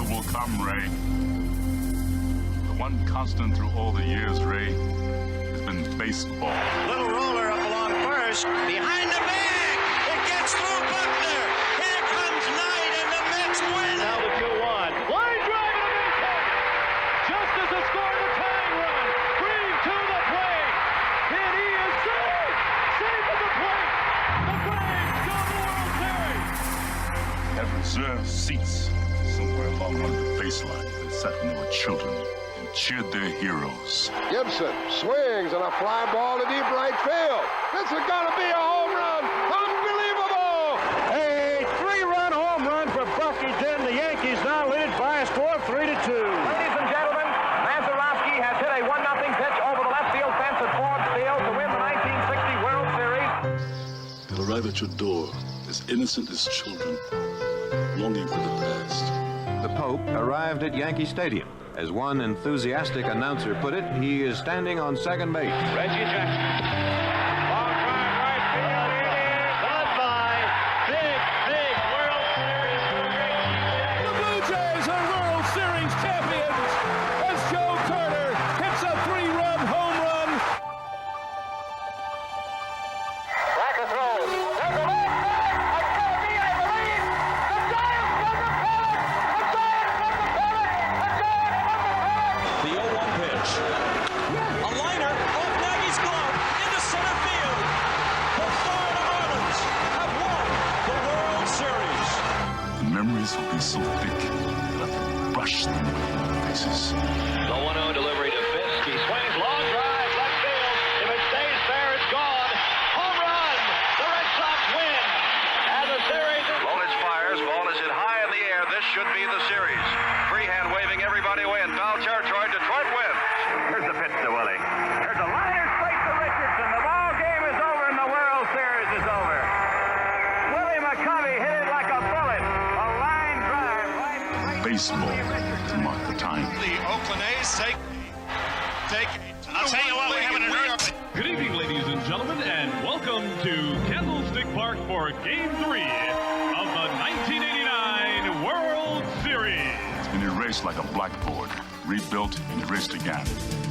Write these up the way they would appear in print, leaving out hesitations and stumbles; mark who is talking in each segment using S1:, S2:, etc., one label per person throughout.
S1: weather will come, Ray. The one constant through all the years, Ray, has been baseball.
S2: Little roller up along first. Behind the bag. It gets through Buckner. Here comes Knight, and the Mets win. Now the 2-1. Line drive to Newton. Just as the score of the tying run. Green to the plate. And he is safe. Safe at the plate. The Braves go to the World Series.
S1: Have reserved seats somewhere along one of the baseline that sat when they were children and cheered their heroes.
S3: Gibson swings and a fly ball to deep right field. This is going to be a home run. Unbelievable!
S2: A 3-run home run for Bucky Dent. The Yankees now lead it by a score of 3-2.
S4: Ladies and gentlemen, Mazeroski has hit a 1-0 pitch over the left field fence at Ford Field to win the 1960 World Series.
S1: They'll arrive at your door as innocent as children, longing for the past.
S5: The Pope arrived at Yankee Stadium. As one enthusiastic announcer put it, he is standing on second base.
S2: Reggie Jackson. Long drive right field. It is goodbye. Big World Series.
S6: The Blue Jays are World Series champions as Joe Carter hits a 3-run home run.
S4: Racker throws. There's a left back. A Kirby, I believe. The Giants from the pennant. The Giants from the pennant. The Giants from the pennant.
S7: The 0-1 pitch. A liner off Nagy's glove into center field. The Florida Marlins have won the World Series.
S1: The memories will be so thick that I can brush them with my faces.
S2: The 1-0 delivery to Fisk. He swings, long drive, left field. If it stays fair, it's gone. Home run. The Red Sox win. And the series is...
S8: Lolich fires. Ball is hit high in the air. This should be the series. Freehand waving everybody away in foul territory. Detroit wins. Here's the pitch to Willie. There's a liner straight to Richardson. The ball game is over and the World Series is over. Willie McCovey hit it like a bullet. A line drive right.
S1: Baseball to mark the time.
S8: The Oakland A's take. I'll tell you what, we're having an earth.
S6: Good evening, ladies and gentlemen, and welcome to Candlestick Park for Game 3 of the 1989 World Series.
S1: It's been erased like a blackboard, rebuilt and erased again.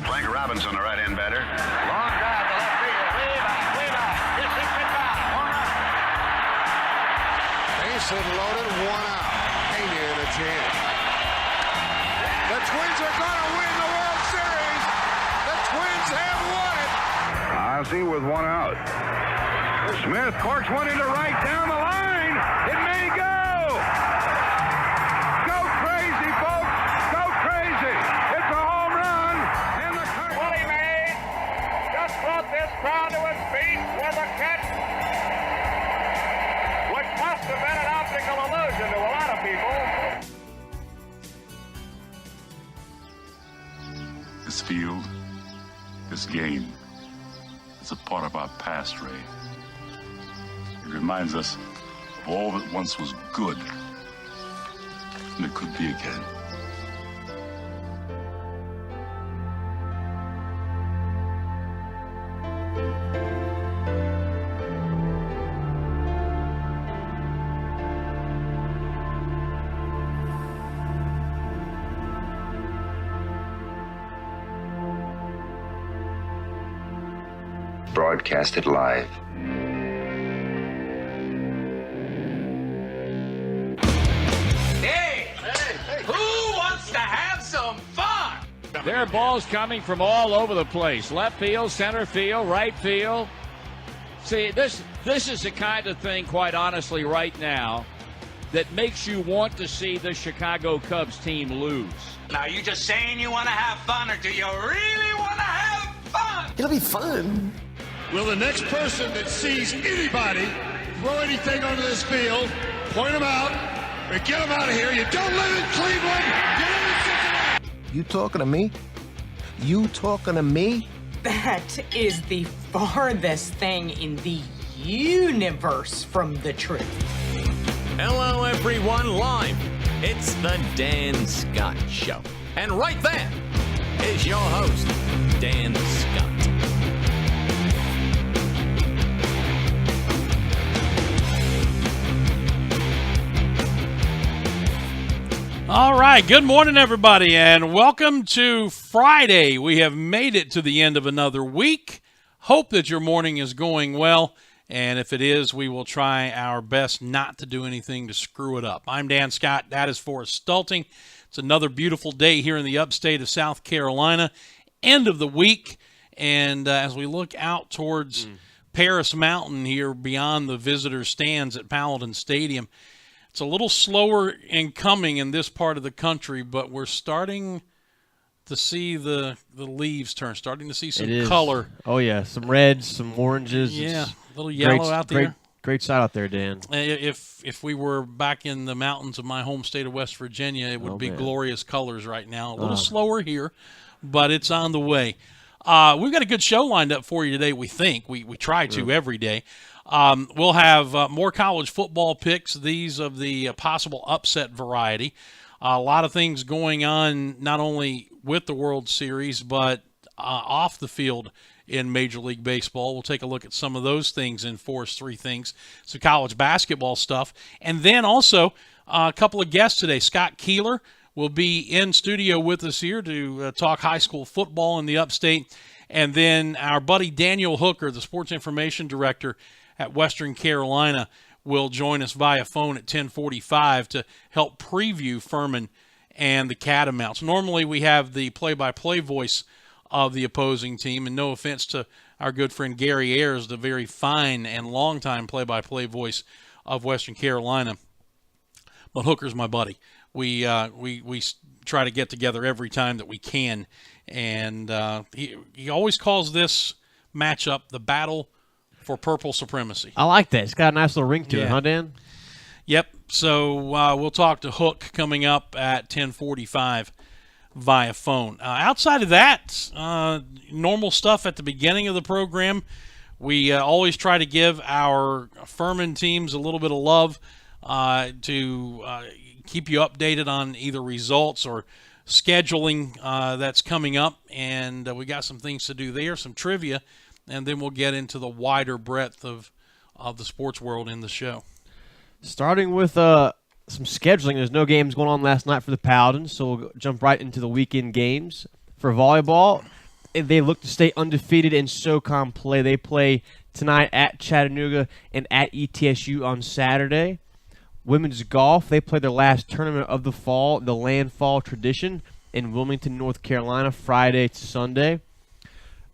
S8: Frank Robinson, the right-hand batter.
S2: Long drive to left field. Way back. This is goodbye. Home run.
S3: Base hit loaded, 1 out. Pena in a chance. The Twins are going to win the World Series. The Twins have won it.
S8: Ozzie with 1 out. Smith corks one into right down the line. It may go. Go crazy, folks. Go crazy. It's a home run. And the
S4: Willie Mays just brought this crowd to its feet with a catch, which must have been an optical illusion to a lot of people.
S1: This field, this game, is a part of our past, Ray. It reminds us of all that once was good, and it could be again.
S9: Broadcasted live.
S7: Who wants to have some fun?
S6: There are balls coming from all over the place. Left field, center field, right field. See, this is the kind of thing, quite honestly, right now, that makes you want to see the Chicago Cubs team lose.
S7: Now, you just saying you want to have fun, or do you really want to have fun?
S10: It'll be fun.
S6: Will the next person that sees anybody throw anything onto this field, point them out, or get them out of here? You don't live in Cleveland. You live in Cincinnati.
S10: You talking to me? You talking to me?
S11: That is the farthest thing in the universe from the truth.
S7: Hello, everyone, live. It's the Dan Scott Show. And right there is your host, Dan Scott.
S9: All right, good morning, everybody, and welcome to Friday. We have made it to the end of another week. Hope that your morning is going well, and if it is, we will try our best not to do anything to screw it up. I'm Dan Scott. That is Forrest Stulting. It's another beautiful day here in the upstate of South Carolina, end of the week, and as we look out towards Paris Mountain here beyond the visitor stands at Paladin Stadium, it's a little slower in coming in this part of the country, but we're starting to see the leaves turn, starting to see some color.
S12: Oh, yeah, some reds, some oranges.
S9: Yeah, a little yellow out there.
S12: Great sight out there, Dan.
S9: If we were back in the mountains of my home state of West Virginia, it would be glorious colors right now. A little slower here, but it's on the way. We've got a good show lined up for you today, we think. We try to every day. We'll have more college football picks, these of the possible upset variety. A lot of things going on, not only with the World Series, but off the field in Major League Baseball. We'll take a look at some of those things in Force 3 Things, some college basketball stuff. And then also a couple of guests today. Scott Keeler will be in studio with us here to talk high school football in the upstate. And then our buddy Daniel Hooker, the sports information director at Western Carolina, will join us via phone at 10:45 to help preview Furman and the Catamounts. Normally we have the play-by-play voice of the opposing team, and no offense to our good friend Gary Ayers, the very fine and longtime play-by-play voice of Western Carolina. But Hooker's my buddy. We try to get together every time that we can, and he always calls this matchup the battle for purple supremacy.
S12: I like that. It's got a nice little ring to it, huh, Dan?
S9: Yep. So we'll talk to Hook coming up at 10:45 via phone. Outside of that, normal stuff at the beginning of the program. We always try to give our Furman teams a little bit of love to keep you updated on either results or scheduling that's coming up. And we got some things to do there, some trivia, and then we'll get into the wider breadth of the sports world in the show.
S12: Starting with some scheduling, there's no games going on last night for the Paladins, so we'll jump right into the weekend games. For volleyball, they look to stay undefeated in SoCon play. They play tonight at Chattanooga and at ETSU on Saturday. Women's golf, they play their last tournament of the fall, the Landfall Tradition, in Wilmington, North Carolina, Friday to Sunday.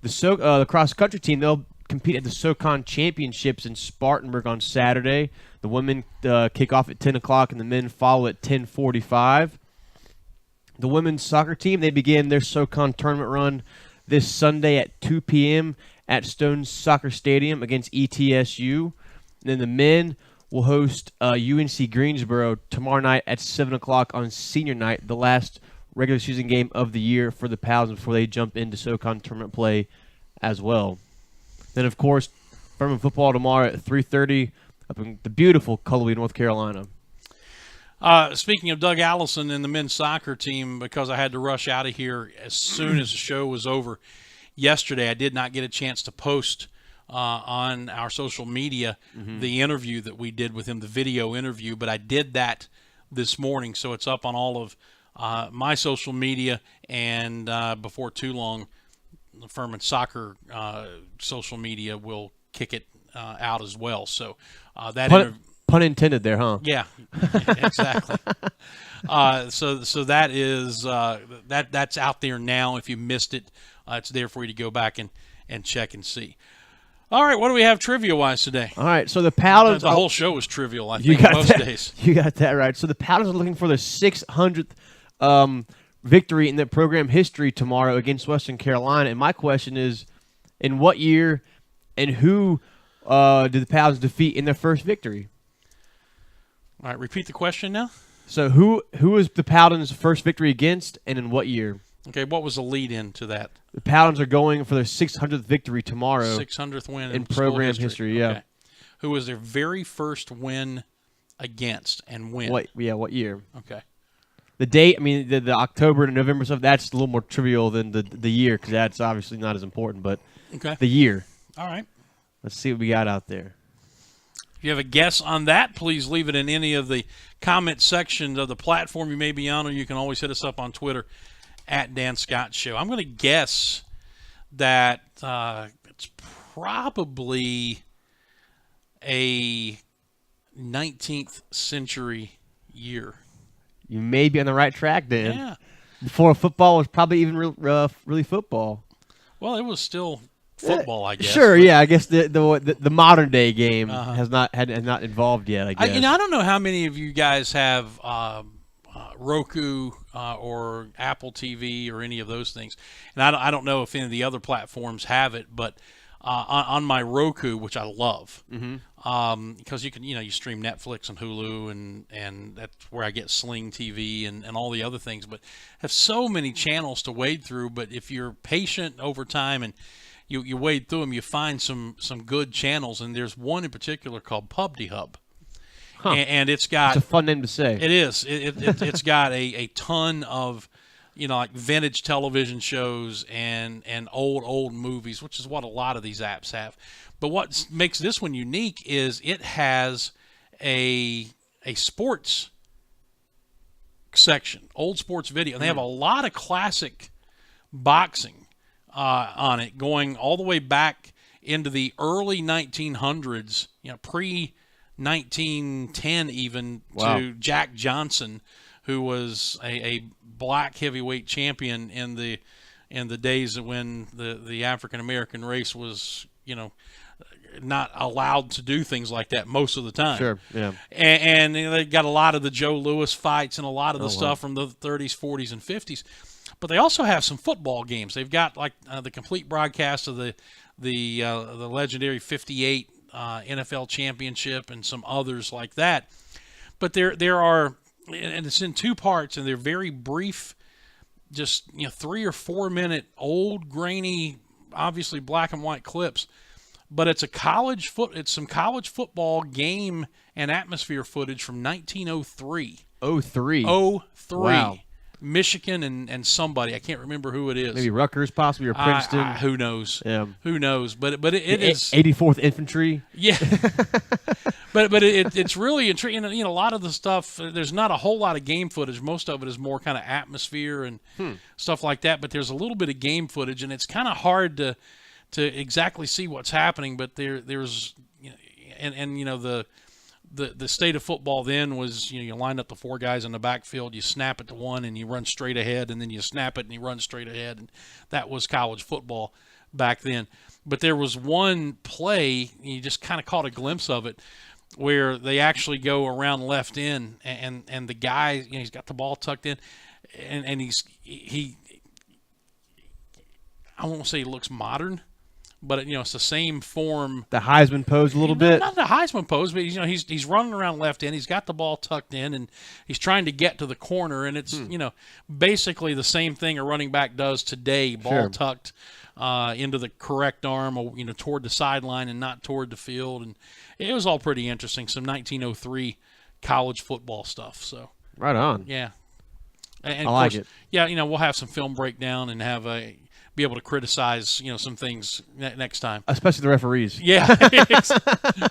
S12: The cross-country team, they'll compete at the SoCon Championships in Spartanburg on Saturday. The women kick off at 10 o'clock and the men follow at 10:45. The women's soccer team, they begin their SoCon tournament run this Sunday at 2 p.m. at Stone Soccer Stadium against ETSU. And then the men will host UNC Greensboro tomorrow night at 7 o'clock on senior night, the last regular season game of the year for the Paladins before they jump into SoCon tournament play as well. Then, of course, Furman football tomorrow at 3:30 up in the beautiful Cullowhee, North Carolina.
S9: Speaking of Doug Allison and the men's soccer team, because I had to rush out of here as soon as the show was over yesterday, I did not get a chance to post on our social media the interview that we did with him, the video interview, but I did that this morning, so it's up on all of my social media, and before too long, the Furman soccer social media will kick it out as well. So that
S12: pun intended there, huh?
S9: Yeah, exactly. So that is that's out there now. If you missed it, it's there for you to go back and check and see. All right, what do we have trivia-wise today?
S12: All right, so the Paladins...
S9: The whole show was trivial, I think, most days.
S12: You got that right. So the Paladins are looking for their 600th victory in their program history tomorrow against Western Carolina. And my question is, in what year and who did the Paladins defeat in their first victory?
S9: All right, repeat the question now.
S12: So who was the Paladins' first victory against and in what year?
S9: Okay, what was the lead-in to that?
S12: The Paladins are going for their 600th victory tomorrow.
S9: 600th win
S12: in program history, yeah.
S9: Okay. Who was their very first win against and when?
S12: What year?
S9: Okay.
S12: The date, I mean, the October and November stuff, that's a little more trivial than the year because that's obviously not as important, but
S9: okay.
S12: The year.
S9: All right.
S12: Let's see what we got out there.
S9: If you have a guess on that, please leave it in any of the comment sections of the platform you may be on, or you can always hit us up on Twitter at Dan Scott Show. I'm going to guess that it's probably a 19th century year.
S12: You may be on the right track, Dan.
S9: Yeah.
S12: Before football was probably even really football.
S9: Well, it was still football, I guess.
S12: Sure, yeah. I guess the modern day game has not evolved yet. I guess.
S9: I don't know how many of you guys have Roku or Apple TV or any of those things, and I don't know if any of the other platforms have it, but on my Roku, which I love, because you can you stream Netflix and Hulu and that's where I get Sling TV and all the other things, but have so many channels to wade through. But if you're patient over time and you wade through them, you find some good channels, and there's one in particular called PubD Hub.
S12: Huh.
S9: And it's got...
S12: It's a fun name to say.
S9: It is. It's got a ton of, like vintage television shows and old movies, which is what a lot of these apps have. But what makes this one unique is it has a sports section, old sports video. And they have a lot of classic boxing on it, going all the way back into the early 1900s, pre-1910 even, to Jack Johnson, who was a black heavyweight champion in the days when the African American race was, not allowed to do things like that most of the time.
S12: Sure, yeah.
S9: And they got a lot of the Joe Louis fights and a lot of the stuff from the 30s, 40s, and 50s. But they also have some football games. They've got like the complete broadcast of the legendary '58 NFL championship and some others like that. But there are, and it's in two parts, and they're very brief, just 3 or 4 minute old grainy, obviously black and white clips. But it's some college football game and atmosphere footage from 1903.
S12: 03.
S9: Wow. Michigan and somebody, I can't remember who it is.
S12: Maybe Rutgers, possibly, or Princeton.
S9: Who knows?
S12: Yeah.
S9: Who knows? But it is
S12: 84th Infantry.
S9: Yeah. but it's really intriguing. A lot of the stuff, there's not a whole lot of game footage. Most of it is more kind of atmosphere and stuff like that. But there's a little bit of game footage, and it's kind of hard to exactly see what's happening. But there's the state of football then was, you line up the 4 guys in the backfield, you snap it to one, and you run straight ahead, and then you snap it and you run straight ahead, and that was college football back then. But there was one play, you just kind of caught a glimpse of it, where they actually go around left in, and the guy, he's got the ball tucked in, and he I won't say he looks modern, but it's the same form.
S12: The Heisman pose a little bit.
S9: Not the Heisman pose, but he's running around left end. He's got the ball tucked in, and he's trying to get to the corner. And it's basically the same thing a running back does today. Ball tucked into the correct arm, toward the sideline and not toward the field. And it was all pretty interesting. Some 1903 college football stuff. So
S12: right on.
S9: Yeah, and
S12: I like it.
S9: Yeah, we'll have some film breakdown and be able to criticize, some things next time.
S12: Especially the referees.
S9: Yeah,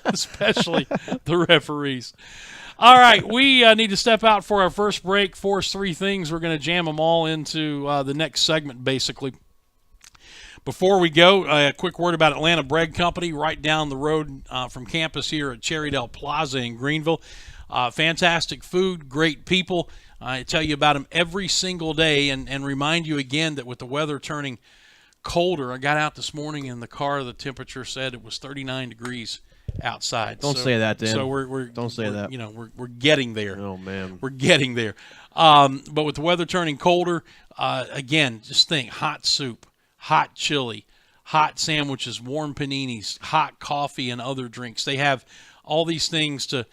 S9: especially the referees. All right, we need to step out for our first break. Force 3 things. We're going to jam them all into the next segment, basically. Before we go, a quick word about Atlanta Bread Company, right down the road from campus here at Cherrydale Plaza in Greenville. Fantastic food, great people. I tell you about them every single day and remind you again that with the weather turning colder, I got out this morning in the car, the temperature said it was 39 degrees outside.
S12: Don't say that, Dan.
S9: So
S12: don't say that.
S9: We're getting there.
S12: Oh, man.
S9: We're getting there. But with the weather turning colder, again, just think hot soup, hot chili, hot sandwiches, warm paninis, hot coffee, and other drinks. They have all these things to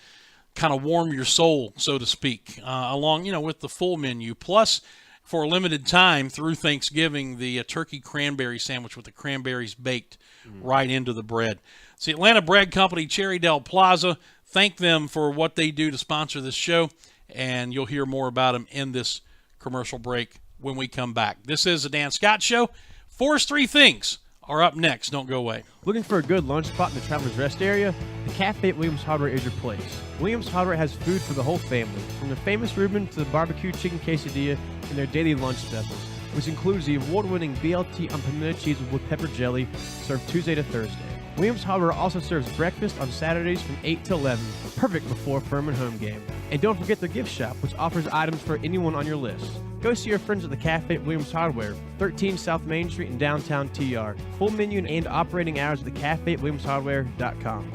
S9: kind of warm your soul, so to speak, along, with the full menu. Plus, for a limited time through Thanksgiving, the turkey cranberry sandwich with the cranberries baked right into the bread. It's the Atlanta Bread Company, Cherrydale Plaza. Thank them for what they do to sponsor this show, and you'll hear more about them in this commercial break when we come back. This is the Dan Scott Show. Force 3 things are up next. Don't go away.
S12: Looking for a good lunch spot in the Travelers Rest area? The Cafe at Williams Hardware is your place. Williams Hardware has food for the whole family, from the famous Reuben to the barbecue chicken quesadilla and their daily lunch specials, which includes the award-winning BLT unpimiented cheese with pepper jelly, served Tuesday to Thursday. Williams Hardware also serves breakfast on Saturdays from 8 to 11, perfect before Furman home game. And don't forget the gift shop, which offers items for anyone on your list. Go see your friends at the Cafe at Williams Hardware, 13 South Main Street in downtown TR. Full menu and operating hours at the Cafe at WilliamsHardware.com.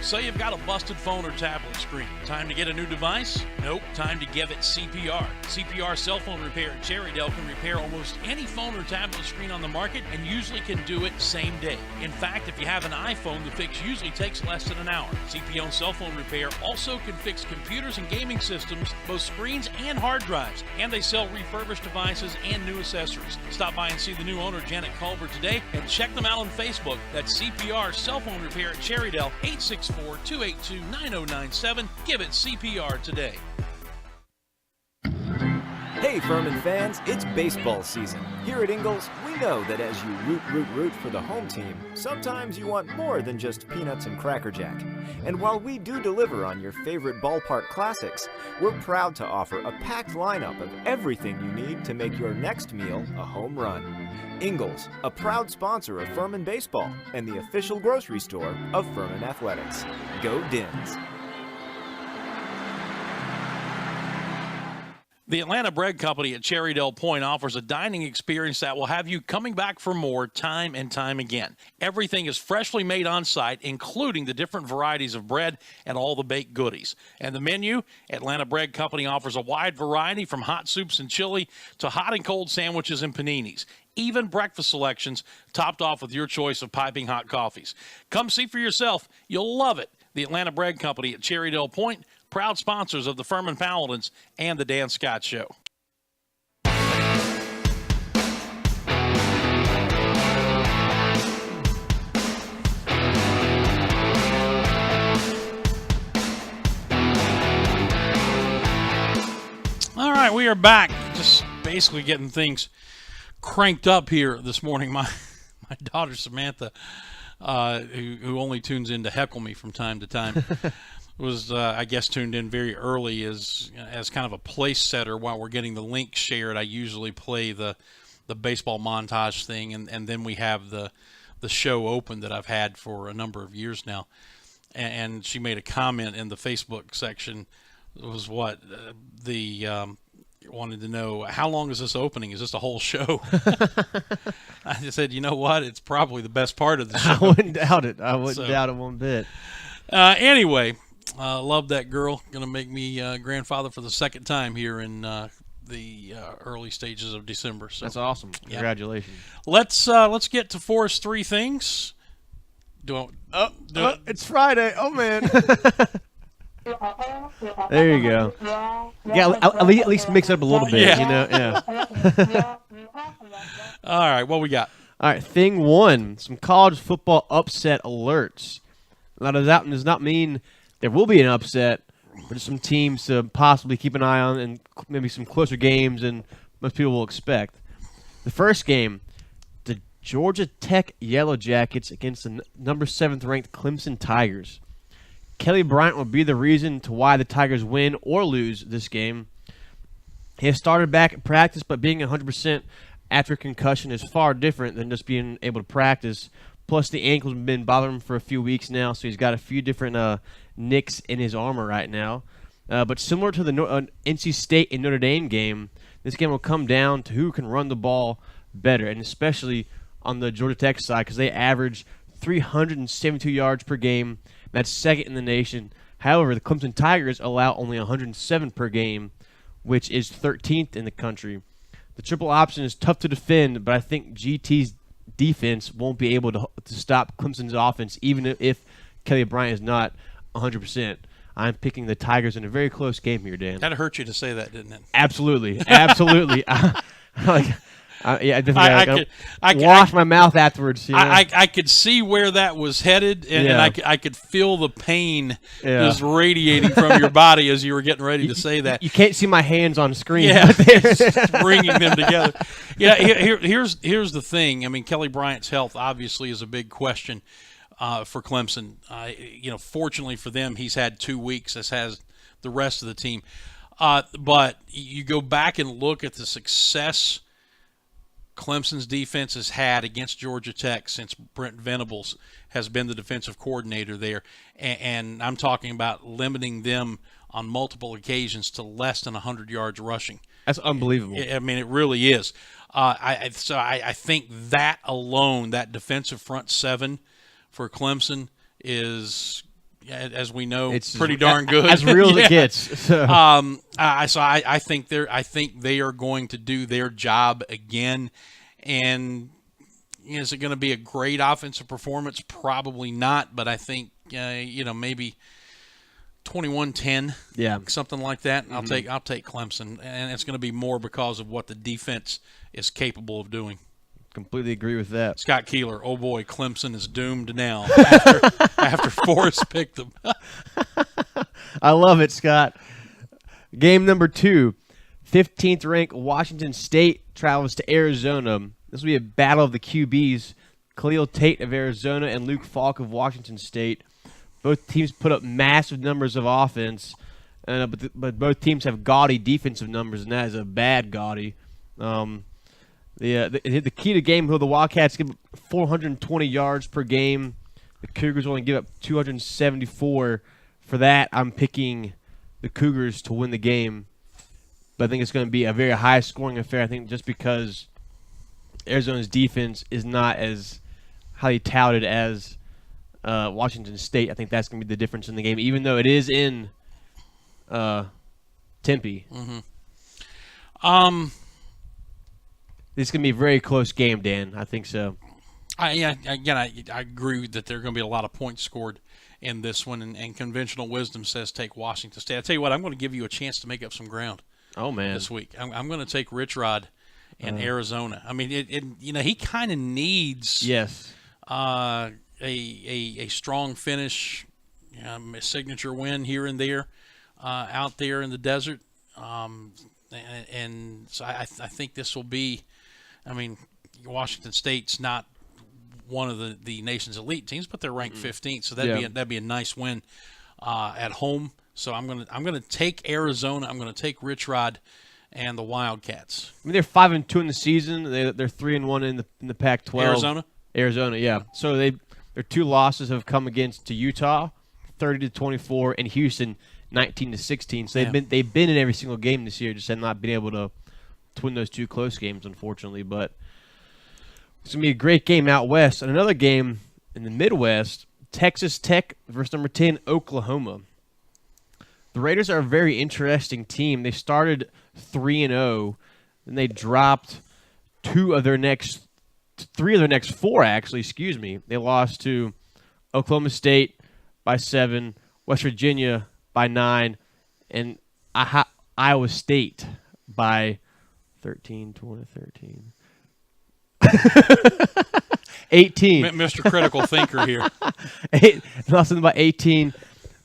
S9: So you've got a busted phone or tablet screen. Time to get a new device? Nope. Time to give it CPR. CPR cell phone repair at Cherrydale can repair almost any phone or tablet screen on the market and usually can do it same day. In fact, if you have an iPhone, the fix usually takes less than an hour. CPR cell phone repair also can fix computers and gaming systems, both screens and hard drives. And they sell refurbished devices and new accessories. Stop by and see the new owner, Janet Culver, today and check them out on Facebook. That's CPR cell phone repair at Cherrydale, 864-282-9097. Give it CPR today.
S13: Hey Furman fans, it's baseball season. Here at Ingalls, we know that as you root for the home team, sometimes you want more than just peanuts and Cracker Jack. And while we do deliver on your favorite ballpark classics, we're proud to offer a packed lineup of everything you need to make your next meal a home run. Ingalls, a proud sponsor of Furman Baseball and the official grocery store of Furman Athletics. Go Dins!
S9: The Atlanta Bread Company at Cherrydale Point offers a dining experience that will have you coming back for more time and time again. Everything is freshly made on site, including the different varieties of bread and all the baked goodies. And the menu, Atlanta Bread Company offers a wide variety from hot soups and chili to hot and cold sandwiches and paninis. Even breakfast selections topped off with your choice of piping hot coffees. Come see for yourself. You'll love it. The Atlanta Bread Company at Cherrydale Point, proud sponsors of the Furman Paladins and the Dan Scott Show. All right, we are back. Just basically getting things cranked up here this morning. My daughter Samantha, who only tunes in to heckle me from time to time, was I guess tuned in very early as kind of a place setter while we're getting the link shared. I usually play the baseball montage thing, and then we have the show open that I've had for a number of years now. And she made a comment in the Facebook section. It was wanted to know, how long is this opening? Is this a whole show? I just said, you know what? It's probably the best part of the show.
S12: I wouldn't doubt it. I wouldn't doubt it one bit.
S9: Anyway, love that girl. Going to make me grandfather for the second time here in the early stages of December. So
S12: that's awesome.
S9: Yeah.
S12: Congratulations.
S9: Let's get to Forrest Three Things.
S12: It's Friday. Oh man. There you go. Yeah, at least mix it up a little bit,
S9: yeah.
S12: You know. Yeah.
S9: All right, what we got?
S12: All right, thing one, some college football upset alerts. Now, that does not mean there will be an upset, but some teams to possibly keep an eye on and maybe some closer games than most people will expect. The first game, the Georgia Tech Yellow Jackets against the number 7th ranked Clemson Tigers. Kelly Bryant will be the reason to why the Tigers win or lose this game. He has started back at practice, but being 100% after concussion is far different than just being able to practice. Plus, the ankle's been bothering him for a few weeks now, so he's got a few different nicks in his armor right now. But similar to the NC State and Notre Dame game, this game will come down to who can run the ball better, and especially on the Georgia Tech side, because they average 372 yards per game. That's second in the nation. However, the Clemson Tigers allow only 107 per game, which is 13th in the country. The triple option is tough to defend, but I think GT's defense won't be able to stop Clemson's offense, even if Kelly Bryant is not 100%. I'm picking the Tigers in a very close game here, Dan.
S9: That hurt you to say that, didn't it?
S12: Absolutely. Absolutely. I wash my mouth afterwards. You know?
S9: I could see where that was headed, and I could feel the pain just radiating from your body as you were getting ready to say that.
S12: You can't see my hands on screen.
S9: Yeah, just bringing them together. Yeah, here's the thing. I mean, Kelly Bryant's health obviously is a big question for Clemson. Fortunately for them, he's had 2 weeks, as has the rest of the team. But you go back and look at the success Clemson's defense has had against Georgia Tech since Brent Venables has been the defensive coordinator there. And I'm talking about limiting them on multiple occasions to less than 100 yards rushing.
S12: That's unbelievable.
S9: I mean, it really is. I think that alone, that defensive front seven for Clemson is, as we know, it's pretty darn good.
S12: As real as it gets. So.
S9: I think they are going to do their job again. And is it going to be a great offensive performance? Probably not. But I think maybe 21-10, something like that. Mm-hmm. I'll take Clemson, and it's going to be more because of what the defense is capable of doing.
S12: Completely agree with that.
S9: Scott Keeler, oh boy, Clemson is doomed now after Forrest picked them.
S12: I love it, Scott. Game number 2, 15th ranked Washington State travels to Arizona. This will be a battle of the QBs, Khalil Tate of Arizona and Luke Falk of Washington State. Both teams put up massive numbers of offense, but both teams have gaudy defensive numbers, and that is a bad gaudy. The key to the game, the Wildcats give up 420 yards per game. The Cougars only give up 274. For that, I'm picking the Cougars to win the game. But I think it's going to be a very high-scoring affair. I think just because Arizona's defense is not as highly touted as Washington State, I think that's going to be the difference in the game, even though it is in Tempe.
S9: Mm-hmm.
S12: This is going to be a very close game, Dan. I think so.
S9: I agree that there are going to be a lot of points scored in this one, and conventional wisdom says take Washington State. I tell you what, I'm going to give you a chance to make up some ground.
S12: Oh man,
S9: this week I'm going to take Rich Rod in Arizona. I mean, he kind of needs a strong finish, a signature win here and there out there in the desert, and so I think this will be. I mean, Washington State's not one of the nation's elite teams, but they're ranked 15th, so that'd be a nice win at home. So I'm gonna take Arizona. I'm gonna take Rich Rod and the Wildcats.
S12: I mean, they're 5-2 in the season. They're 3-1 in the Pac-12. Arizona, yeah. So their 2 losses have come against to Utah, 30-24, and Houston, 19-16. So they've been in every single game this year, just have not been able to win those 2 close games, unfortunately. But it's going to be a great game out west. And another game in the Midwest, Texas Tech versus number 10, Oklahoma. The Raiders are a very interesting team. They started 3-0, and they dropped 3 of their next 4, actually. Excuse me. They lost to Oklahoma State by 7, West Virginia by 9, and Iowa State by 13, 20, 13. 18.
S9: Mr. Critical Thinker here.
S12: Lost them by 18.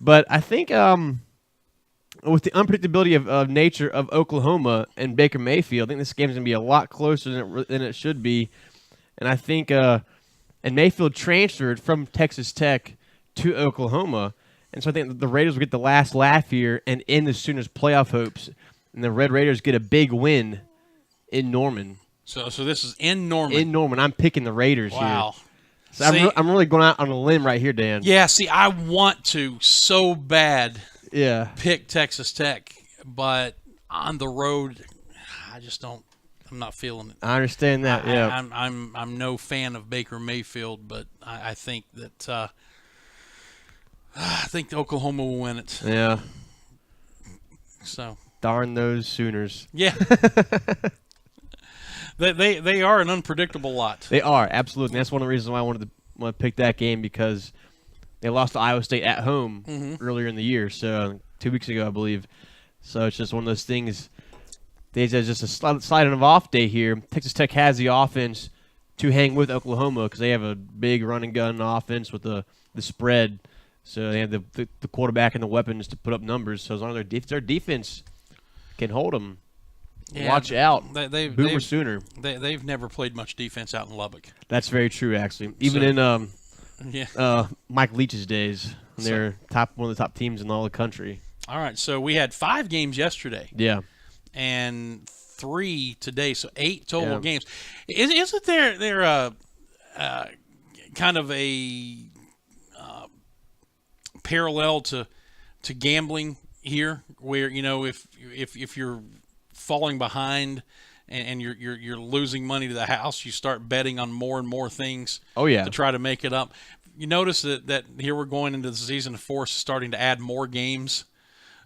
S12: But I think with the unpredictability of nature of Oklahoma and Baker Mayfield, I think this game is going to be a lot closer than it should be. And I think and Mayfield transferred from Texas Tech to Oklahoma. And so I think the Raiders will get the last laugh here and end the Sooners' playoff hopes. And the Red Raiders get a big win in Norman.
S9: So this is in Norman.
S12: In Norman. I'm picking the Raiders here.
S9: Wow.
S12: So I'm really going out on a limb right here, Dan.
S9: Yeah, see, I want to so bad pick Texas Tech, but on the road, I just don't. I'm not feeling it.
S12: I understand that.
S9: I'm no fan of Baker Mayfield, but I think that I think Oklahoma will win it.
S12: Yeah.
S9: So
S12: darn those Sooners.
S9: Yeah. They are an unpredictable lot.
S12: They are, absolutely. And that's one of the reasons why I wanted to pick that game, because they lost to Iowa State at home earlier in the year, so 2 weeks ago, I believe. So it's just one of those things. there's just a sliding of off day here. Texas Tech has the offense to hang with Oklahoma because they have a big running gun offense with the spread. So they have the quarterback and the weapons to put up numbers. So as long as their defense can hold them, watch out. Boomer Sooner.
S9: They've never played much defense out in Lubbock.
S12: That's very true, actually. Even in Mike Leach's days, when they're one of the top teams in all the country.
S9: All right, so we had 5 games yesterday.
S12: Yeah.
S9: And 3 today, so 8 total games. Isn't there kind of a parallel to gambling here, where if you're falling behind and you're losing money to the house, you start betting on more and more things. To try to make it up. You notice that here we're going into the season, Force starting to add more games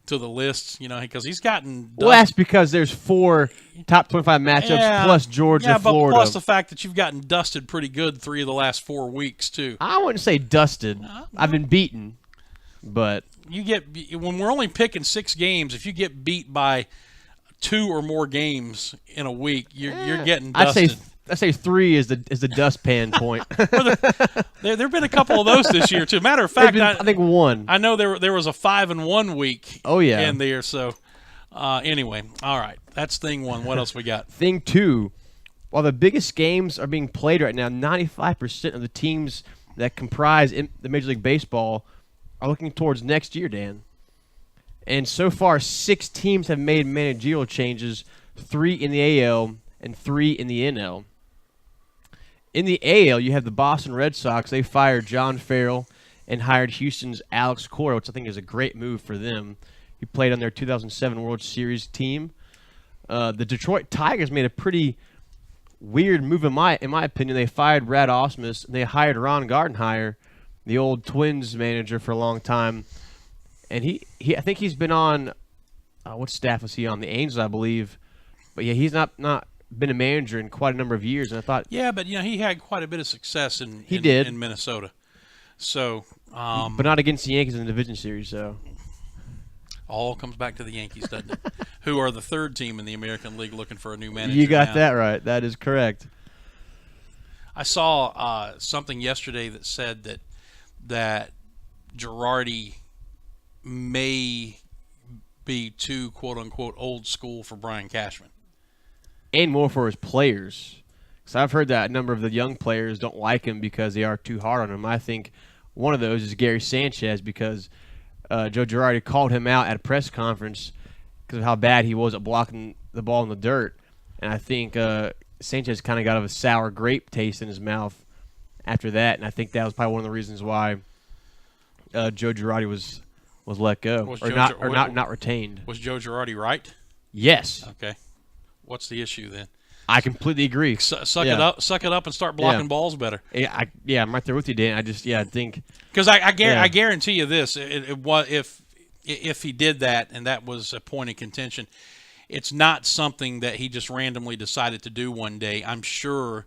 S9: to the list, because he's gotten dusted.
S12: Well, that's because there's 4 top 25 matchups plus Georgia, Florida.
S9: But plus the fact that you've gotten dusted pretty good 3 of the last 4 weeks too.
S12: I wouldn't say dusted. I've been beaten, but
S9: when we're only picking 6 games, if you get beat by 2 or more games in a week, you're getting dusted.
S12: I say 3 is the dustpan point.
S9: There have been a couple of those this year too. Matter of fact,
S12: I think 1.
S9: I know there was a 5-1 week.
S12: Oh yeah,
S9: in there. So anyway, all right, that's thing 1. What else we got?
S12: Thing 2. While the biggest games are being played right now, 95% of the teams that comprise the Major League Baseball are looking towards next year, Dan. And so far, 6 teams have made managerial changes, 3 in the AL and 3 in the NL. In the AL, you have the Boston Red Sox. They fired John Farrell and hired Houston's Alex Cora, which I think is a great move for them. He played on their 2007 World Series team. The Detroit Tigers made a pretty weird move in my opinion. They fired Brad Ausmus and they hired Ron Gardenhire, the old Twins manager for a long time. And he I think he's been on what staff was he on? The Angels, I believe. But yeah, he's not been a manager in quite a number of years, and I thought
S9: but he had quite a bit of success in Minnesota. So
S12: but not against the Yankees in the division series, so
S9: all comes back to the Yankees, doesn't it? Who are the 3rd team in the American League looking for a new manager.
S12: You got that right. That is correct.
S9: I saw something yesterday that said that Girardi may be too quote unquote old school for Brian Cashman.
S12: And more for his players. Because I've heard that a number of the young players don't like him because they are too hard on him. I think one of those is Gary Sanchez because Joe Girardi called him out at a press conference because of how bad he was at blocking the ball in the dirt. And I think Sanchez kind of got a sour grape taste in his mouth after that. And I think that was probably one of the reasons why Joe Girardi was let go not retained.
S9: Was Joe Girardi right?
S12: Yes.
S9: Okay. What's the issue then?
S12: I completely agree.
S9: Suck it up, and start blocking balls better.
S12: I'm right there with you, Dan. I think
S9: because I guarantee you this: if he did that and that was a point of contention, it's not something that he just randomly decided to do one day. I'm sure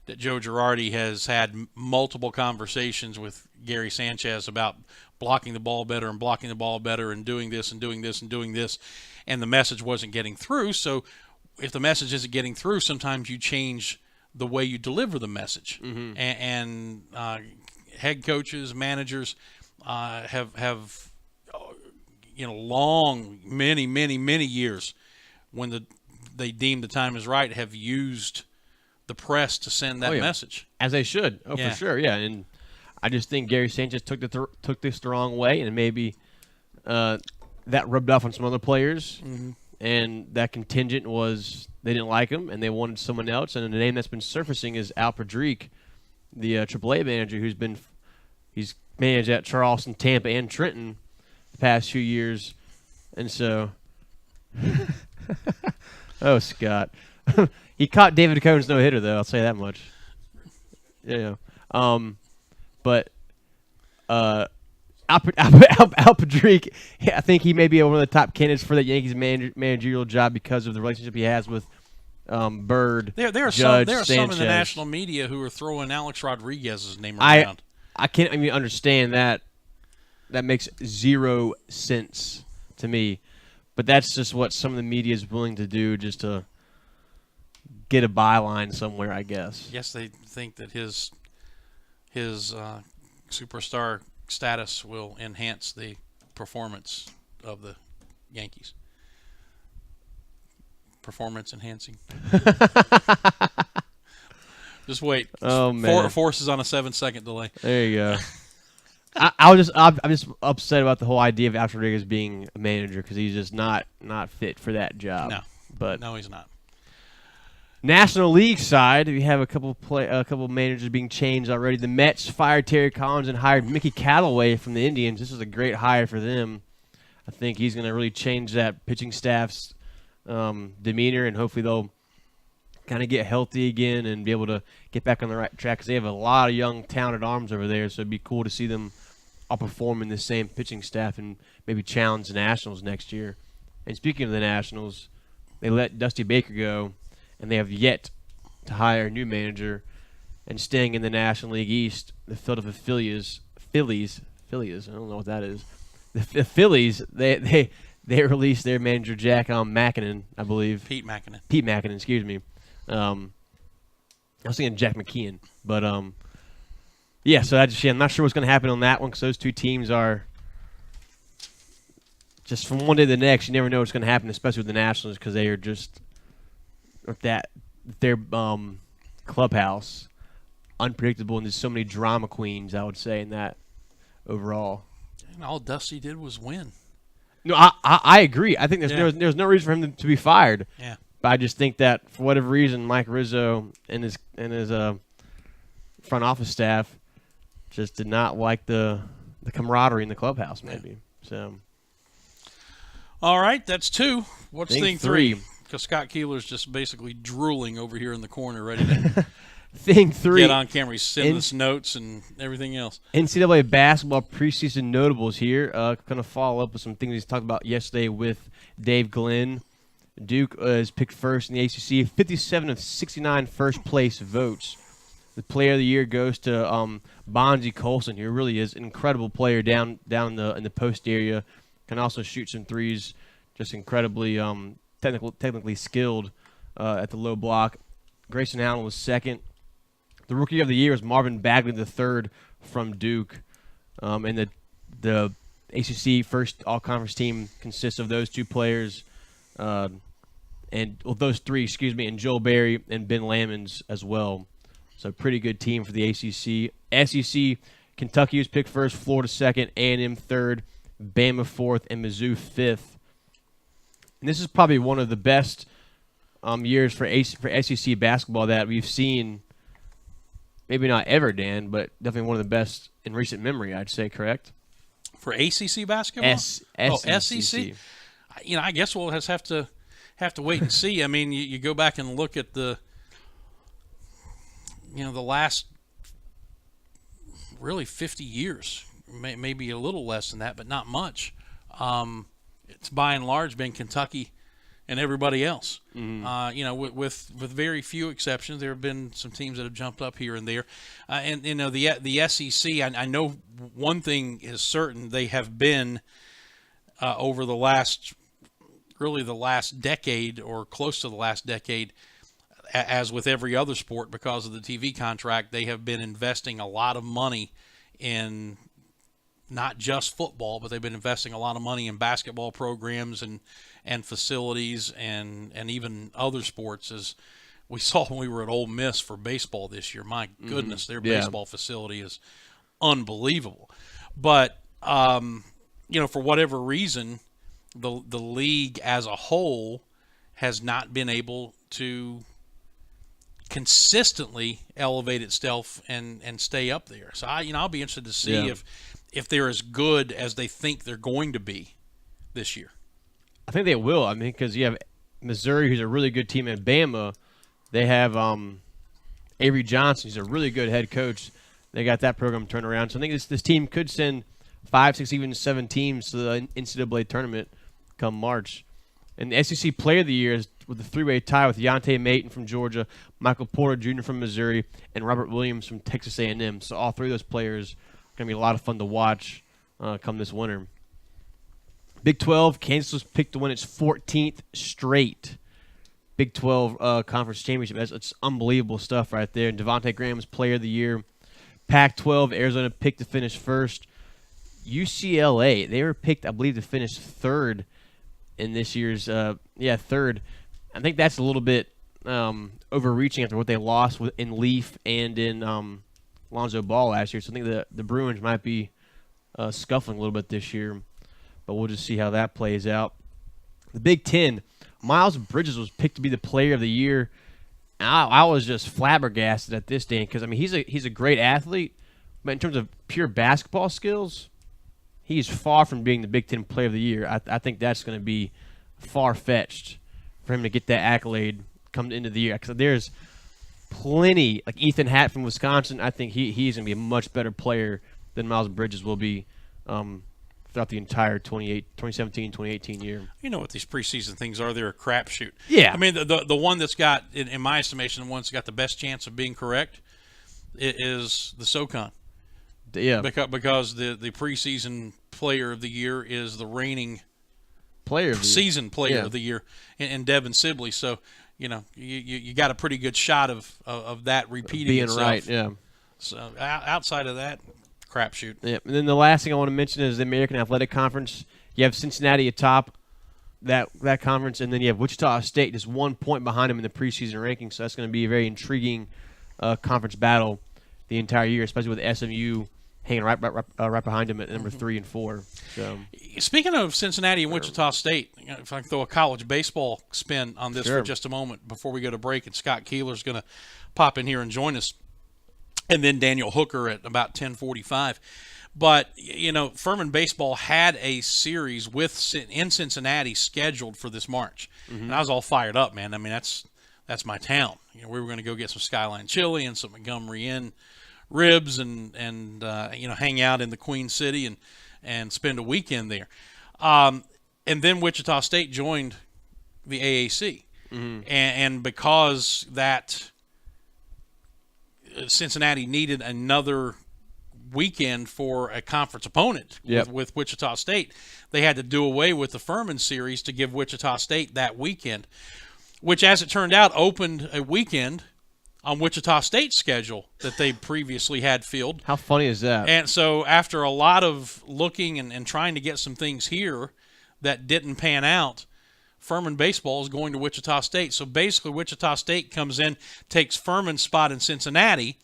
S9: that Joe Girardi has had multiple conversations with Gary Sanchez about blocking the ball better and doing this and doing this and doing this, and the message wasn't getting through. So if the message isn't getting through, sometimes you change the way you deliver the message.
S12: Mm-hmm.
S9: And head coaches, managers have long, many years when they deem the time is right, have used the press to send that message.
S12: As they should. For sure, yeah. And I just think Gary Sanchez took this the wrong way, and maybe that rubbed off on some other players.
S9: Mm-hmm.
S12: And that contingent was they didn't like him, and they wanted someone else. And the name that's been surfacing is Al Pedrique, the AAA manager he's managed at Charleston, Tampa, and Trenton the past few years. And so, oh, Scott. He caught David Cohn's no-hitter, though. I'll say that much. Yeah. But Al Pedrique, I think he may be one of the top candidates for the Yankees managerial job because of the relationship he has with Bird.
S9: There are some in the national media who are throwing Alex Rodriguez's name around.
S12: I can't even understand that. That makes zero sense to me. But that's just what some of the media is willing to do just to get a byline somewhere, I guess.
S9: Yes, they think that his superstar status will enhance the performance of the Yankees. Performance enhancing. Just wait.
S12: Oh, man.
S9: Forces on a 7-second delay.
S12: There you go. I'm just upset about the whole idea of Alex Rodriguez being a manager because he's just not fit for that job.
S9: No, he's not.
S12: National League side, we have a couple managers being changed already. The Mets fired Terry Collins and hired Mickey Callaway from the Indians. This is a great hire for them. I think he's going to really change that pitching staff's demeanor, and hopefully they'll kind of get healthy again and be able to get back on the right track because they have a lot of young, talented arms over there, so it'd be cool to see them all perform in the same pitching staff and maybe challenge the Nationals next year. And speaking of the Nationals, they let Dusty Baker go, and they have yet to hire a new manager. And staying in the National League East, the Philadelphia Phillies, I don't know what that is. The Phillies, they released their manager Jack Mackinnon, I believe.
S9: Pete
S12: Mackinnon, excuse me. I was thinking Jack McKeon, but yeah. So I'm not sure what's going to happen on that one because those two teams are just from one day to the next. You never know what's going to happen, especially with the Nationals because they are just their clubhouse unpredictable, and there's so many drama queens. I would say in that overall.
S9: And all Dusty did was win.
S12: No, I agree. I think there's no reason for him to be fired.
S9: Yeah.
S12: But I just think that for whatever reason, Mike Rizzo and his front office staff just did not like the camaraderie in the clubhouse. Maybe so.
S9: All right, that's 2. What's thing 3?
S12: three?
S9: Because Scott Keeler's just basically drooling over here in the corner, ready to
S12: Thing 3.
S9: get on camera. He's sending us notes and everything else.
S12: NCAA basketball preseason notables here. Going to follow up with some things he's talked about yesterday with Dave Glenn. Duke is picked first in the ACC. 57 of 69 first-place votes. The player of the year goes to Bonzie Colson, who really is an incredible player down in the post area. Can also shoot some threes. Just incredibly technically skilled at the low block. Grayson Allen was second. The rookie of the year is Marvin Bagley III from Duke. And the ACC first all-conference team consists of those two players. Those three, and Joel Berry and Ben Lamons as well. So pretty good team for the ACC. SEC, Kentucky was picked first, Florida second, A&M third, Bama fourth, and Mizzou fifth. And this is probably one of the best years for SEC basketball that we've seen. Maybe not ever, Dan, but definitely one of the best in recent memory, I'd say, correct?
S9: For ACC basketball?
S12: SEC.
S9: I guess we'll just have to wait and see. I mean, you go back and look at the last really 50 years, maybe a little less than that, but not much. It's by and large been Kentucky and everybody else. Mm-hmm. With very few exceptions, there have been some teams that have jumped up here and there. The SEC, I know one thing is certain: they have been over the last decade or close to the last decade. As with every other sport, because of the TV contract, they have been investing a lot of money in not just football, but they've been investing a lot of money in basketball programs and facilities and even other sports, as we saw when we were at Ole Miss for baseball this year. My goodness, their baseball facility is unbelievable. But, for whatever reason, the league as a whole has not been able to consistently elevate itself and stay up there. So I'll be interested to see if they're as good as they think they're going to be this year.
S12: I think they will. I mean, because you have Missouri, who's a really good team, and Bama. They have Avery Johnson, who's a really good head coach. They got that program turned around. So I think this team could send 5, 6, even 7 teams to the NCAA tournament come March. And the SEC Player of the Year is with a 3-way tie with Deontay Mayton from Georgia, Michael Porter Jr. from Missouri, and Robert Williams from Texas A&M. So all three of those players are going to be a lot of fun to watch come this winter. Big 12, Kansas was picked to win its 14th straight Big 12 conference championship. That's unbelievable stuff right there. And Devontae Graham was player of the year. Pac-12, Arizona picked to finish first. UCLA, they were picked, I believe, to finish third in this year's, third. I think that's a little bit overreaching after what they lost in Leaf and in Lonzo Ball last year. So I think the Bruins might be scuffling a little bit this year, but we'll just see how that plays out. The Big Ten, Miles Bridges was picked to be the player of the year. I was just flabbergasted at this, Dan, because, I mean, he's a great athlete, but in terms of pure basketball skills, he's far from being the Big Ten player of the year. I think that's going to be far-fetched for him to get that accolade come into the year. Because there's plenty, like Ethan Hatt from Wisconsin, I think he's going to be a much better player than Miles Bridges will be throughout the entire 2017-2018 year.
S9: You know what these preseason things are? They're a crapshoot.
S12: Yeah.
S9: I mean, the one that's got, in my estimation, the one that's got the best chance of being correct is the SoCon.
S12: Yeah.
S9: Because the preseason player of the year is the reigning
S12: player of the
S9: season player of the year in Devin Sibley. So, you know, you got a pretty good shot of that repeating
S12: being
S9: itself.
S12: Right, yeah.
S9: So outside of that, crapshoot.
S12: Yeah. And then the last thing I want to mention is the American Athletic Conference. You have Cincinnati atop that conference, and then you have Wichita State just 1 point behind them in the preseason rankings. So that's going to be a very intriguing conference battle the entire year, especially with SMU hanging right behind them at number 3 and 4. So,
S9: speaking of Cincinnati and Wichita State, if I can throw a college baseball spin on this for just a moment before we go to break, and Scott Keeler's going to pop in here and join us, and then Daniel Hooker at about 10:45. But, you know, Furman Baseball had a series in Cincinnati scheduled for this March. And I was all fired up, man. I mean, that's my town. You know, we were going to go get some Skyline chili and some Montgomery Inn ribs and hang out in the Queen City and spend a weekend there. And then Wichita State joined the AAC. And because that Cincinnati needed another weekend for a conference opponent with Wichita State, they had to do away with the Furman series to give Wichita State that weekend, which, as it turned out, opened a weekend on Wichita State's schedule that they previously had filled.
S12: How funny is that?
S9: And so after a lot of looking and trying to get some things here that didn't pan out, Furman Baseball is going to Wichita State. So basically Wichita State comes in, takes Furman's spot in Cincinnati,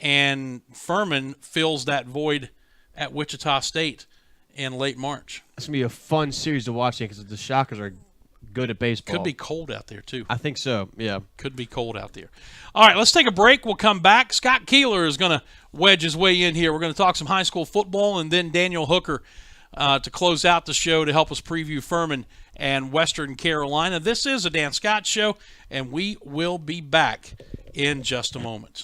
S9: and Furman fills that void at Wichita State in late March.
S12: It's going to be a fun series to watch because the Shockers are good at baseball.
S9: Could be cold out there, too.
S12: I think so, yeah.
S9: Could be cold out there. All right, let's take a break. We'll come back. Scott Keeler is going to wedge his way in here. We're going to talk some high school football, and then Daniel Hooker to close out the show to help us preview Furman and Western Carolina. This is a Dan Scott Show, and we will be back in just a moment.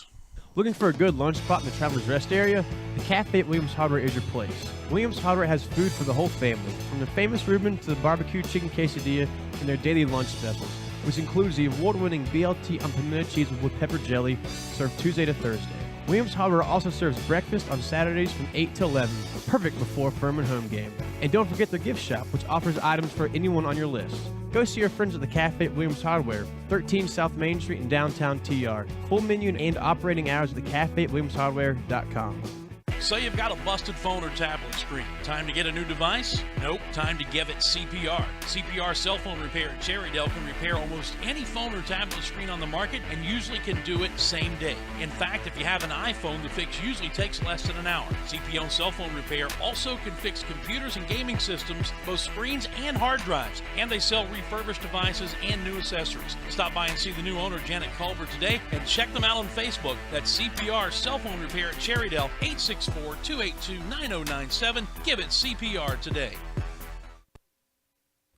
S12: Looking for a good lunch spot in the Travelers Rest area? The Cafe at Williams Hardware is your place. Williams Hardware has food for the whole family, from the famous Reuben to the barbecue chicken quesadilla and their daily lunch specials, which includes the award-winning BLT on pimento cheese with pepper jelly, served Tuesday to Thursday. Williams Hardware also serves breakfast on Saturdays from 8 to 11, perfect before Furman home game. And don't forget the gift shop, which offers items for anyone on your list. Go see your friends at the Cafe at Williams Hardware, 13 South Main Street in downtown TR. Full menu and operating hours at the Cafe at WilliamsHardware.com.
S9: So you've got a busted phone or tablet screen. Time to get a new device? Nope. Time to give it CPR. CPR Cell Phone Repair at Cherrydale can repair almost any phone or tablet screen on the market and usually can do it same day. In fact, if you have an iPhone, the fix usually takes less than an hour. CPR Cell Phone Repair also can fix computers and gaming systems, both screens and hard drives. And they sell refurbished devices and new accessories. Stop by and see the new owner, Janet Culver, today and check them out on Facebook. That's CPR Cell Phone Repair at Cherrydale, 864-282-9097. Give it CPR today.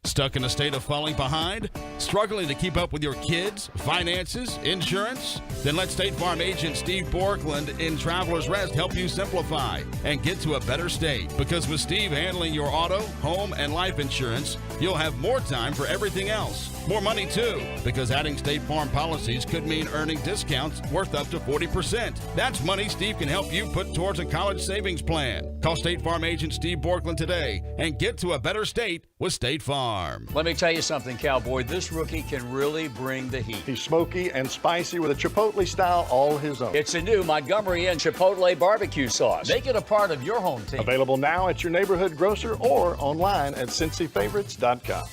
S14: Stuck in a state of falling behind? Struggling to keep up with your kids, finances, insurance? Then let State Farm agent Steve Borkland in Travelers Rest help you simplify and get to a better state. Because with Steve handling your auto, home, and life insurance, you'll have more time for everything else. More money, too, because adding State Farm policies could mean earning discounts worth up to 40%. That's money Steve can help you put towards a college savings plan. Call State Farm agent Steve Borkland today and get to a better state with State Farm.
S6: Let me tell you something, Cowboy. This rookie can really bring the heat.
S15: He's smoky and spicy with a Chipotle style all his own.
S6: It's a new Montgomery Inn Chipotle barbecue sauce. Make it a part of your home team.
S15: Available now at your neighborhood grocer or online at CincyFavorites.com.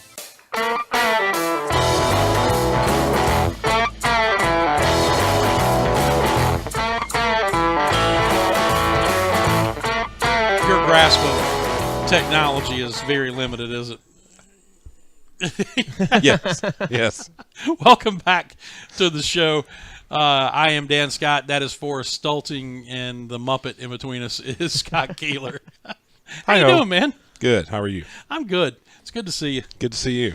S9: Your grasp of technology is very limited, is it?
S16: Yes.
S9: Welcome back to the show. I am Dan Scott. That is Forrest Stulting, and the Muppet in between us is Scott Keeler. How you doing, man?
S16: Good. How are you?
S9: I'm good. It's good to see you.
S16: Good to see you.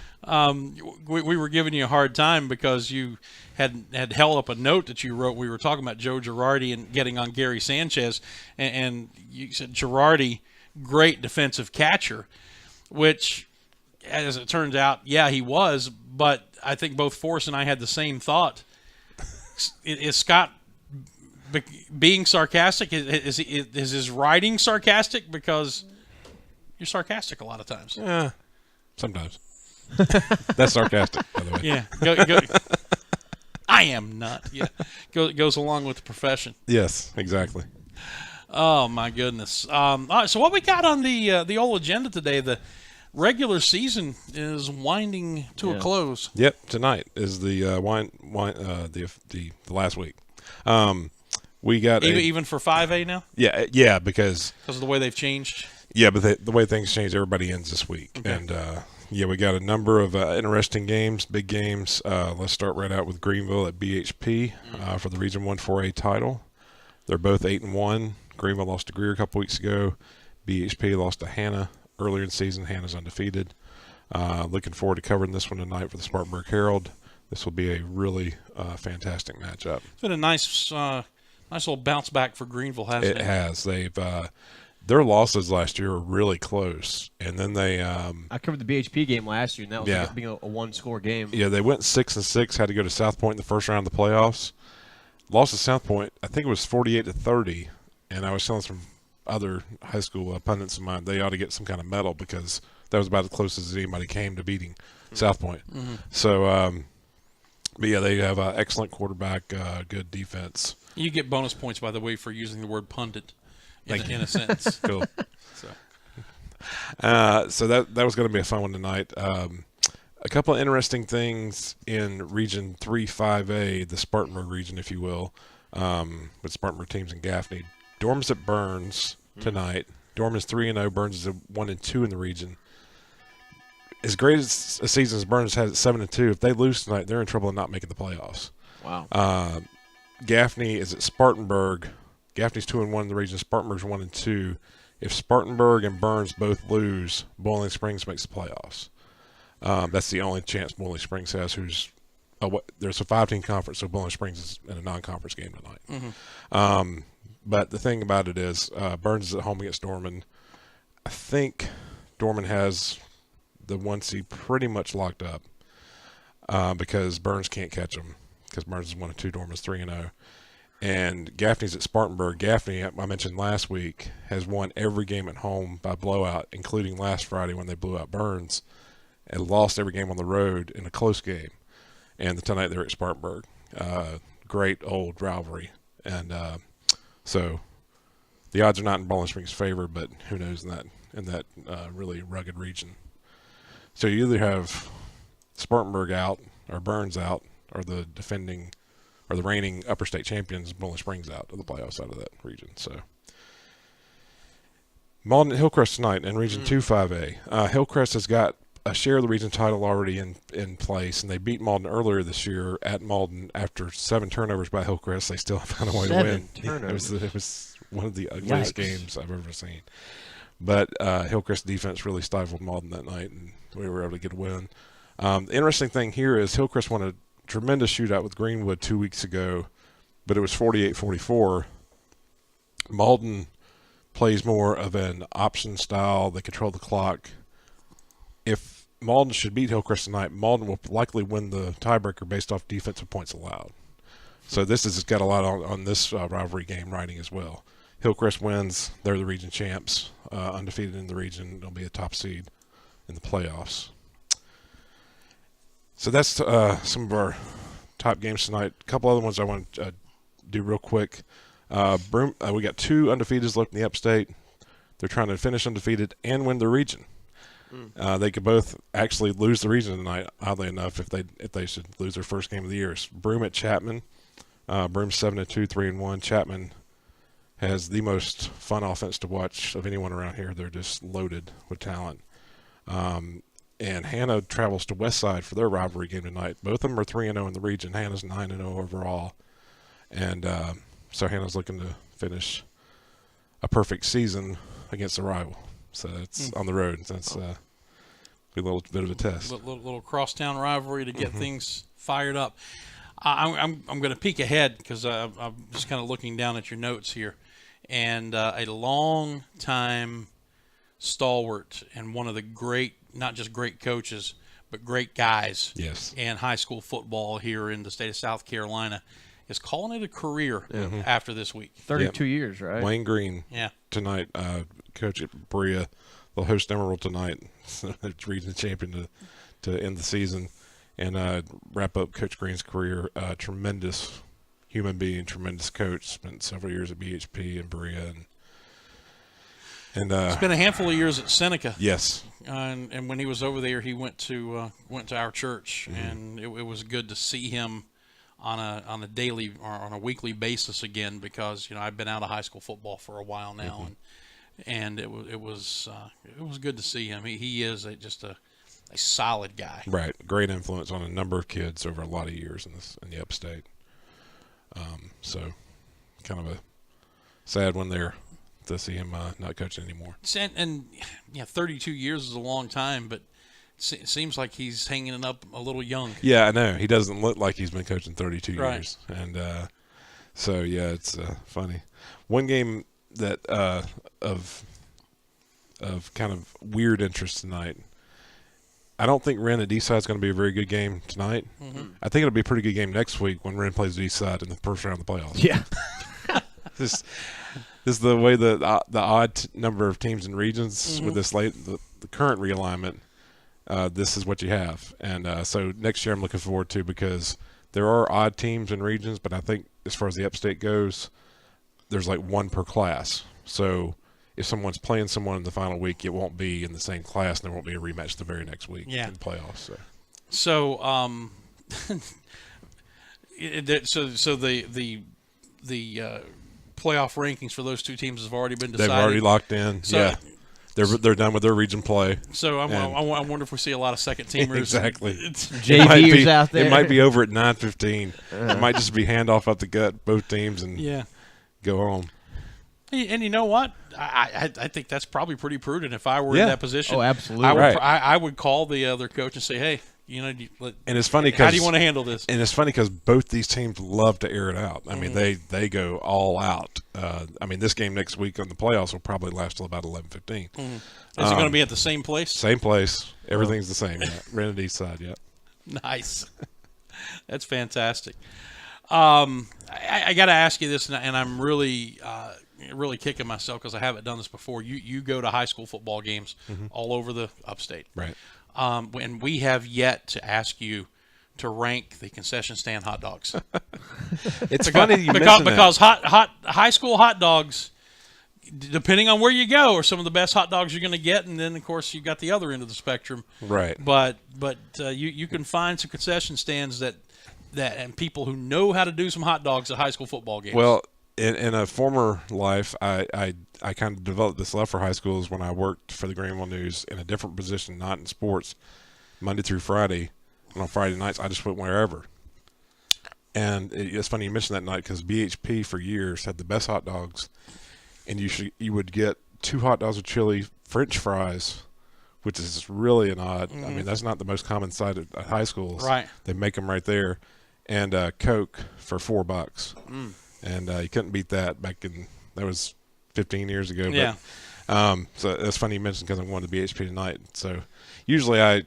S9: We were giving you a hard time because you had held up a note that you wrote. We were talking about Joe Girardi and getting on Gary Sanchez, and you said Girardi, great defensive catcher, which, as it turns out, yeah, he was. But I think both Forrest and I had the same thought. Is Scott being sarcastic? Is his writing sarcastic? Because you're sarcastic a lot of times.
S16: Yeah, sometimes. That's sarcastic, by the way.
S9: Yeah. Go. I am not. Yeah. Goes along with the profession.
S16: Yes, exactly.
S9: Oh, my goodness. All right, so what we got on the old agenda today, the regular season is winding to a close.
S16: Yep, tonight is the the last week. We got
S9: even for 5A now?
S16: Yeah, because
S9: of the way they've changed.
S16: Yeah, but the way things change, everybody ends this week. Okay. And, we got a number of interesting games, big games. Let's start right out with Greenville at BHP for the Region 1 4A title. They're both 8-1. Greenville lost to Greer a couple weeks ago. BHP lost to Hannah earlier in the season. Hannah's undefeated. Looking forward to covering this one tonight for the Spartanburg Herald. This will be a really fantastic matchup.
S9: It's been a nice little bounce back for Greenville, hasn't it?
S16: It has. They've their losses last year were really close, and then they.
S12: I covered the BHP game last year, and that was like being a one-score game.
S16: Yeah, they went 6-6. Had to go to South Point in the first round of the playoffs. Lost to South Point. I think it was 48-30, and I was telling some other high school pundits of mine they ought to get some kind of medal because that was about as close as anybody came to beating South Point.
S9: Mm-hmm.
S16: So, but yeah, they have an excellent quarterback, good defense.
S9: You get bonus points, by the way, for using the word pundit in a sentence.
S16: Cool. So that was going to be a fun one tonight. A couple of interesting things in Region 3-5A, the Spartanburg region, if you will, with Spartanburg teams in Gaffney. Dorm's at Burns tonight. Dorm is 3-0. Burns is 1-2 in the region. As great as a season as Burns has at 7-2, if they lose tonight, they're in trouble of not making the playoffs.
S12: Wow.
S16: Gaffney is at Spartanburg. Gaffney's 2-1 in the region. Spartanburg's 1-2. If Spartanburg and Burns both lose, Boiling Springs makes the playoffs. That's the only chance Boiling Springs has. There's a 5-team conference, so Boiling Springs is in a non-conference game tonight.
S9: Mm-hmm.
S16: But the thing about it is, Burns is at home against Dorman. I think Dorman has the 1 seed pretty much locked up because Burns can't catch them because Burns is 1-2, Dorman's 3-0. And Gaffney's at Spartanburg. Gaffney, I mentioned last week, has won every game at home by blowout, including last Friday when they blew out Burns, and lost every game on the road in a close game. And tonight they're at Spartanburg. Great old rivalry. And so the odds are not in Bowling Springs' favor, but who knows in that really rugged region. So you either have Spartanburg out or Burns out, or the reigning upper state champions, Bowling Springs, out of the playoffs out of that region. So Malden at Hillcrest tonight in Region 2-5A. Hillcrest has got a share of the region title already in place, and they beat Malden earlier this year at Malden after 7 turnovers by Hillcrest. They still found a way to win.
S12: Turnovers.
S16: It was one of the ugliest games I've ever seen. But Hillcrest defense really stifled Malden that night, and we were able to get a win. The interesting thing here is Hillcrest won a tremendous shootout with Greenwood 2 weeks ago, but it was 48-44. Malden plays more of an option style. They control the clock. If Malden should beat Hillcrest tonight. Malden will likely win the tiebreaker based off defensive points allowed. So this has got a lot on this rivalry game writing as well. Hillcrest wins, they're the region champs, undefeated in the region. They'll be a top seed in the playoffs. So that's some of our top games tonight. A couple other ones I want to do real quick. We got 2 undefeateds left in the upstate. They're trying to finish undefeated and win the region. They could both actually lose the region tonight, oddly enough, if they should lose their first game of the year. It's Broome at Chapman. Broome's 7-2, 3-1. Chapman has the most fun offense to watch of anyone around here. They're just loaded with talent. And Hannah travels to Westside for their rivalry game tonight. Both of them are 3-0 in the region. Hannah's 9-0 overall. And so Hannah's looking to finish a perfect season against a rival. So it's on the road. That's be a little bit of a test.
S9: Little crosstown rivalry to get things fired up. I'm going to peek ahead because I'm just kind of looking down at your notes here. And a long-time stalwart and one of the great, not just great coaches, but great guys in high school football here in the state of South Carolina is calling it a career after this week.
S12: 32 years, right?
S16: Wayne Green tonight, coach at Berea. They'll host Emerald tonight. It's region champion to end the season and wrap up Coach Green's career. Tremendous human being, tremendous coach. Spent several years at BHP and Berea. And
S9: it's been a handful of years at Seneca.
S16: Yes.
S9: And when he was over there, he went to our church, and it was good to see him on a daily or on a weekly basis again, because I've been out of high school football for a while now, and it was good to see him. He is just a solid guy.
S16: Right, great influence on a number of kids over a lot of years in the upstate. So kind of a sad one there to see him not coaching anymore.
S9: And 32 years is a long time, but it seems like he's hanging it up a little young.
S16: Yeah, I know. He doesn't look like he's been coaching 32
S9: right.
S16: years. And so, yeah, it's funny. One game that of kind of weird interest tonight. I don't think Wren at Eastside is going to be a very good game tonight. I think it'll be a pretty good game next week when Wren plays Eastside in the first round of the playoffs.
S12: Yeah.
S16: This is the way the odd number of teams and regions with this the current realignment. This is what you have, and so next year I'm looking forward to, because there are odd teams and regions, but I think as far as the upstate goes, there's like one per class. So if someone's playing someone in the final week, it won't be in the same class, and there won't be a rematch the very next week in the playoffs.
S9: So the playoff rankings for those two teams have already been decided.
S16: They've already locked in. So, they're done with their region play.
S9: So I wonder if we see a lot of second teamers.
S16: Exactly.
S12: JVers out there.
S16: It might be over at 9:15. It might just be handoff up the gut, both teams, and go home.
S9: And you know what? I think that's probably pretty prudent. If I were in that position,
S12: absolutely,
S9: I would call the other coach and say, hey,
S16: and it's funny because
S9: how do you want to handle this?
S16: And it's funny because both these teams love to air it out. I mean, they go all out. I mean, this game next week on the playoffs will probably last till about 11:15.
S9: Is it going to be at the same place?
S16: Same place. Everything's the same. Wren at Eastside. Yeah.
S9: Nice. That's fantastic. I got to ask you this, and I'm really kicking myself because I haven't done this before. You go to high school football games all over the upstate,
S16: right?
S9: And we have yet to ask you to rank the concession stand hot dogs.
S16: It's funny you mention
S9: because high school hot dogs, depending on where you go, are some of the best hot dogs you're going to get, and then of course you've got the other end of the spectrum,
S16: right?
S9: But you can find some concession stands that and people who know how to do some hot dogs at high school football games.
S16: Well, in a former life, I kind of developed this love for high schools when I worked for the Greenville News in a different position, not in sports, Monday through Friday. And on Friday nights, I just went wherever. And it's funny you mentioned that night because BHP for years had the best hot dogs, and you would get 2 hot dogs with chili, French fries, which is really an odd. I mean, that's not the most common sight at high schools.
S9: Right.
S16: They make them right there, and Coke for $4. And you couldn't beat that that was 15 years ago.
S9: Yeah.
S16: But, so that's funny you mentioned because I'm going to BHP tonight. So usually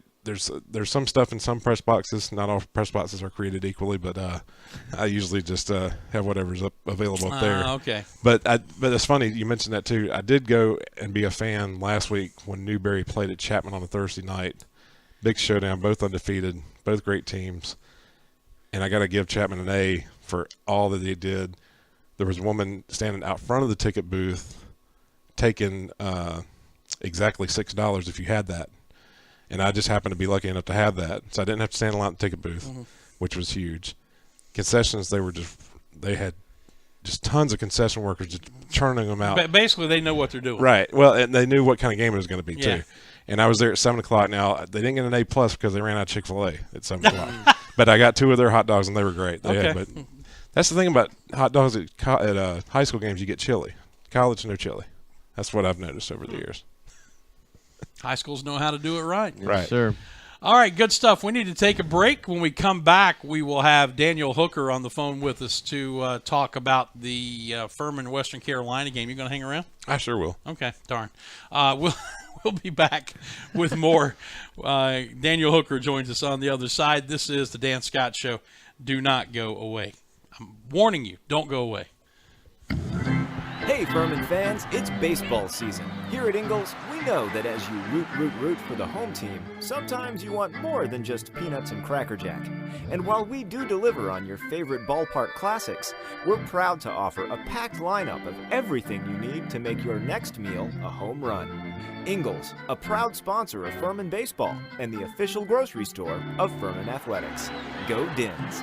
S16: there's some stuff in some press boxes. Not all press boxes are created equally, but I usually just have whatever's available up there.
S9: Okay.
S16: But it's funny you mentioned that too. I did go and be a fan last week when Newberry played at Chapman on a Thursday night. Big showdown, both undefeated, both great teams. And I got to give Chapman an A for all that they did. There was a woman standing out front of the ticket booth taking exactly $6 if you had that. And I just happened to be lucky enough to have that. So I didn't have to stand in line at the ticket booth, which was huge. Concessions, they had just tons of concession workers just churning them out.
S9: Basically, they know what they're doing.
S16: Right. Well, and they knew what kind of game it was going to be,
S9: Yeah.
S16: too. And I was there at 7 o'clock. Now, they didn't get an A+ because they ran out of Chick-fil-A at 7 o'clock. But I got 2 of their hot dogs, and they were great. But that's the thing about hot dogs at high school games, you get chili. College, no chili. That's what I've noticed over the years.
S9: High schools know how to do it right.
S16: Right.
S12: Sure.
S9: All right, good stuff. We need to take a break. When we come back, we will have Daniel Hooker on the phone with us to talk about the Furman Western Carolina game. You going to hang around?
S16: I sure will.
S9: Okay, darn. We'll be back with more. Daniel Hooker joins us on the other side. This is the Dan Scott Show. Do not go away. I'm warning you, don't go away.
S13: Hey Furman fans, it's baseball season. Here at Ingalls, we know that as you root for the home team, sometimes you want more than just peanuts and Cracker Jack. And while we do deliver on your favorite ballpark classics, we're proud to offer a packed lineup of everything you need to make your next meal a home run. Ingalls, a proud sponsor of Furman Baseball and the official grocery store of Furman Athletics. Go Dins!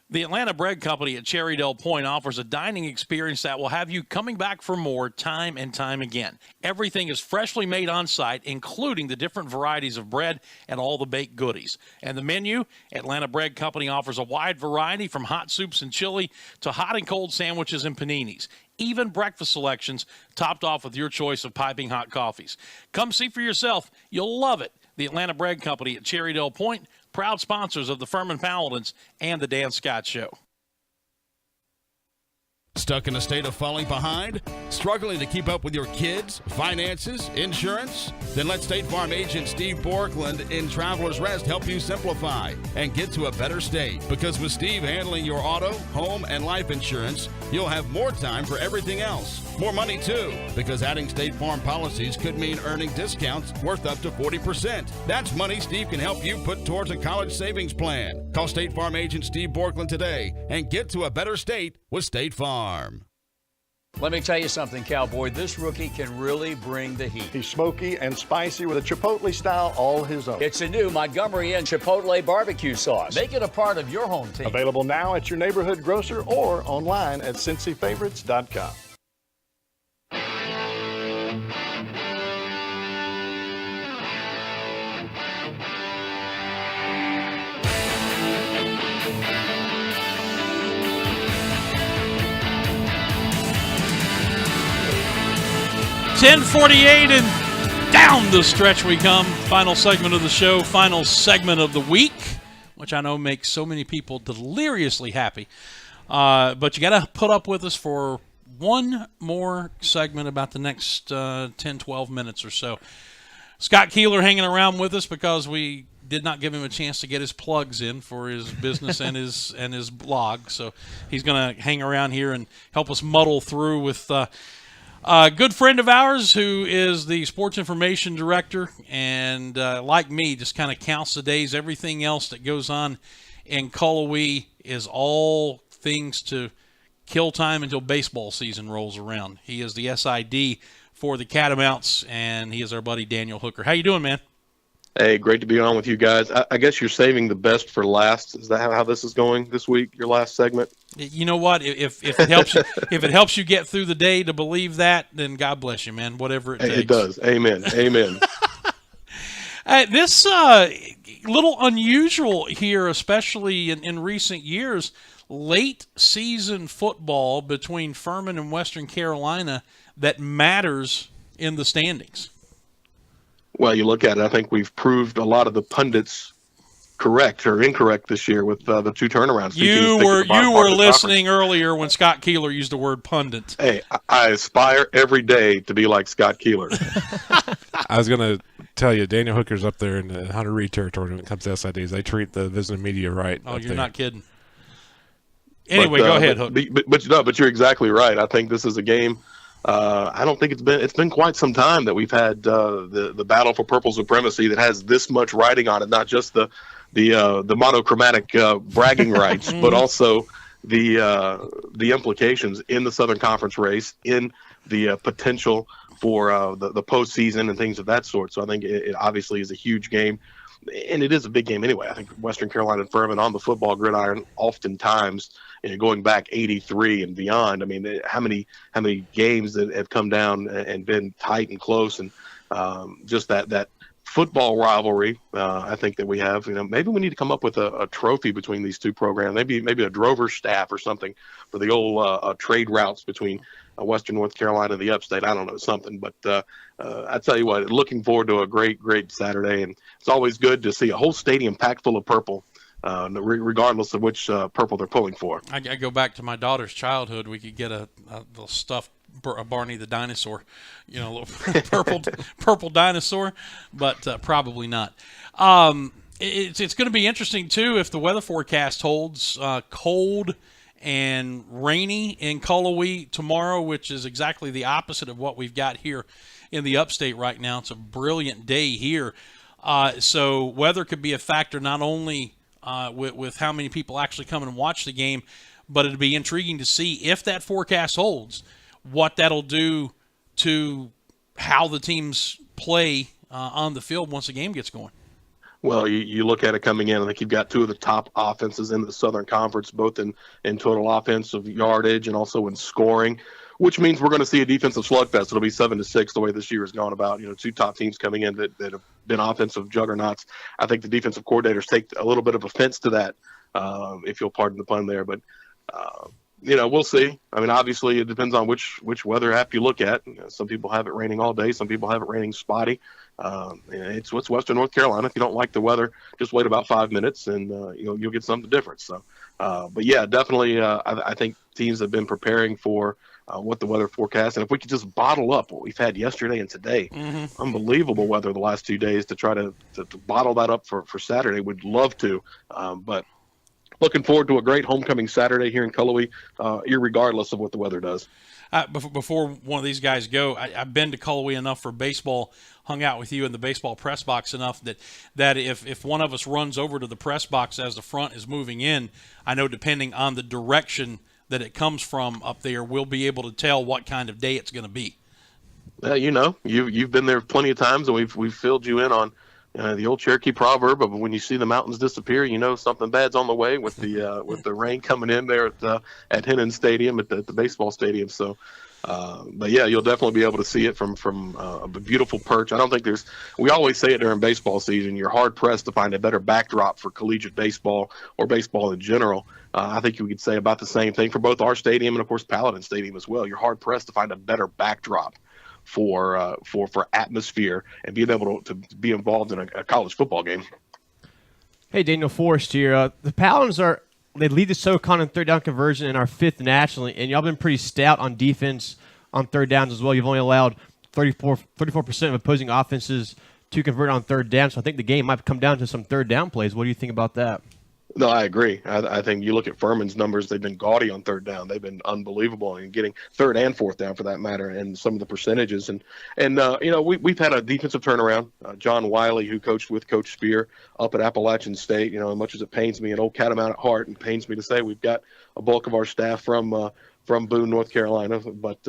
S9: The Atlanta Bread Company at Cherrydale Point offers a dining experience that will have you coming back for more time and time again. Everything is freshly made on site, including the different varieties of bread and all the baked goodies. And the menu, Atlanta Bread Company offers a wide variety from hot soups and chili to hot and cold sandwiches and paninis. Even breakfast selections topped off with your choice of piping hot coffees. Come see for yourself. You'll love it. The Atlanta Bread Company at Cherrydale Point, proud sponsors of the Furman Paladins and the Dan Scott Show.
S14: Stuck in a state of falling behind? Struggling to keep up with your kids, finances, insurance? Then let State Farm agent Steve Borkland in Traveler's Rest help you simplify and get to a better state. Because with Steve handling your auto, home, and life insurance, you'll have more time for everything else. More money, too, because adding State Farm policies could mean earning discounts worth up to 40%. That's money Steve can help you put towards a college savings plan. Call State Farm agent Steve Borkland today and get to a better state with State Farm.
S17: Let me tell you something, Cowboy. This rookie can really bring the heat.
S15: He's smoky and spicy with a Chipotle style all his own.
S17: It's a new Montgomery Inn Chipotle barbecue sauce. Make it a part of your home team.
S15: Available now at your neighborhood grocer or online at CincyFavorites.com.
S9: .10:48 and down the stretch we come. Final segment of the show, final segment of the week, which I know makes so many people deliriously happy. But you got to put up with us for one more segment about the next 10, 12 minutes or so. Scott Keeler hanging around with us because we did not give him a chance to get his plugs in for his business and his blog. So he's going to hang around here and help us muddle through with a good friend of ours who is the sports information director and, like me, just kind of counts the days. Everything else that goes on in Cullowhee is all things to kill time until baseball season rolls around. He is the SID for the Catamounts, and he is our buddy Daniel Hooker. How you doing, man?
S18: Hey, great to be on with you guys. I guess you're saving the best for last. Is that how this is going this week, your last segment?
S9: You know what? If it helps you, if it helps you get through the day to believe that, then God bless you, man. Whatever it takes.
S18: It does. Amen. Amen.
S9: This little unusual here, especially in recent years, late season football between Furman and Western Carolina that matters in the standings.
S18: Well, you look at it, I think we've proved a lot of the pundits correct or incorrect this year with the two turnarounds.
S9: You were listening earlier when Scott Keeler used the word pundit.
S18: Hey, I aspire every day to be like Scott Keeler.
S16: I was going to tell you, Daniel Hooker's up there in the Hunter Reed territory when it comes to SIDs. They treat the visiting media right.
S9: Oh, you're not kidding. Anyway, go ahead, Hook.
S18: But you're exactly right. I think this is a game. I don't think it's been quite some time that we've had the battle for purple supremacy that has this much riding on it. Not just the monochromatic bragging rights, but also the implications in the Southern Conference race, in the potential for the postseason and things of that sort. So I think it obviously is a huge game, and it is a big game anyway. I think Western Carolina and Furman on the football gridiron, oftentimes, going back 83 and beyond. I mean, how many games that have come down and been tight and close, and just that football rivalry. I think that we have. Maybe we need to come up with a trophy between these two programs. Maybe a Drover staff or something for the old trade routes between Western North Carolina and the Upstate. I don't know, something. But I tell you what, looking forward to a great Saturday, and it's always good to see a whole stadium packed full of purple. Regardless of which purple they're pulling for.
S9: I go back to my daughter's childhood. We could get a little stuffed Barney the dinosaur, a little purple dinosaur, but probably not. It's going to be interesting too if the weather forecast holds cold and rainy in Cullowhee tomorrow, which is exactly the opposite of what we've got here in the Upstate right now. It's a brilliant day here, so weather could be a factor not only with how many people actually come and watch the game, but it'd be intriguing to see if that forecast holds, what that'll do to how the teams play on the field once the game gets going.
S18: Well, you look at it coming in, I think you've got two of the top offenses in the Southern Conference, both in total offensive yardage and also in scoring, which means we're going to see a defensive slugfest. It'll be 7-6 the way this year has gone about. Two top teams coming in that have been offensive juggernauts. I think the defensive coordinators take a little bit of offense to that, if you'll pardon the pun there. But, we'll see. I mean, obviously it depends on which weather app you look at. Some people have it raining all day. Some people have it raining spotty. It's Western North Carolina. If you don't like the weather, just wait about 5 minutes and you'll get something different. So, but yeah, definitely. I think teams have been preparing for what the weather forecast, and if we could just bottle up what we've had yesterday and today, unbelievable weather the last 2 days, to try to bottle that up for Saturday, would love to. But looking forward to a great homecoming Saturday here in Cullowhee, irregardless of what the weather does.
S9: Before one of these guys go, I've been to Cullowhee enough for baseball, hung out with you in the baseball press box enough that if one of us runs over to the press box as the front is moving in, I know depending on the direction that it comes from up there, we'll be able to tell what kind of day it's going to be.
S18: You've been there plenty of times, and we've filled you in on the old Cherokee proverb of when you see the mountains disappear, something bad's on the way with the rain coming in there at Hennon Stadium, at the baseball stadium. So, but yeah, you'll definitely be able to see it from a beautiful perch. I don't think we always say it during baseball season, you're hard pressed to find a better backdrop for collegiate baseball or baseball in general. I think we could say about the same thing for both our stadium and of course Paladin Stadium as well. You're hard pressed to find a better backdrop for atmosphere and being able to be involved in a college football game.
S12: Hey, Daniel Forrest here. The Paladins they lead the SoCon in third down conversion and are fifth nationally, and y'all been pretty stout on defense on third downs as well. You've only allowed 34% of opposing offenses to convert on third down, so I think the game might come down to some third down plays. What do you think about that?
S18: No, I agree. I think you look at Furman's numbers; they've been gaudy on third down. They've been unbelievable in getting third and fourth down, for that matter, and some of the percentages. And we've had a defensive turnaround. John Wiley, who coached with Coach Spear up at Appalachian State, as much as it pains me, an old catamount at heart, and pains me to say, we've got a bulk of our staff from Boone, North Carolina. But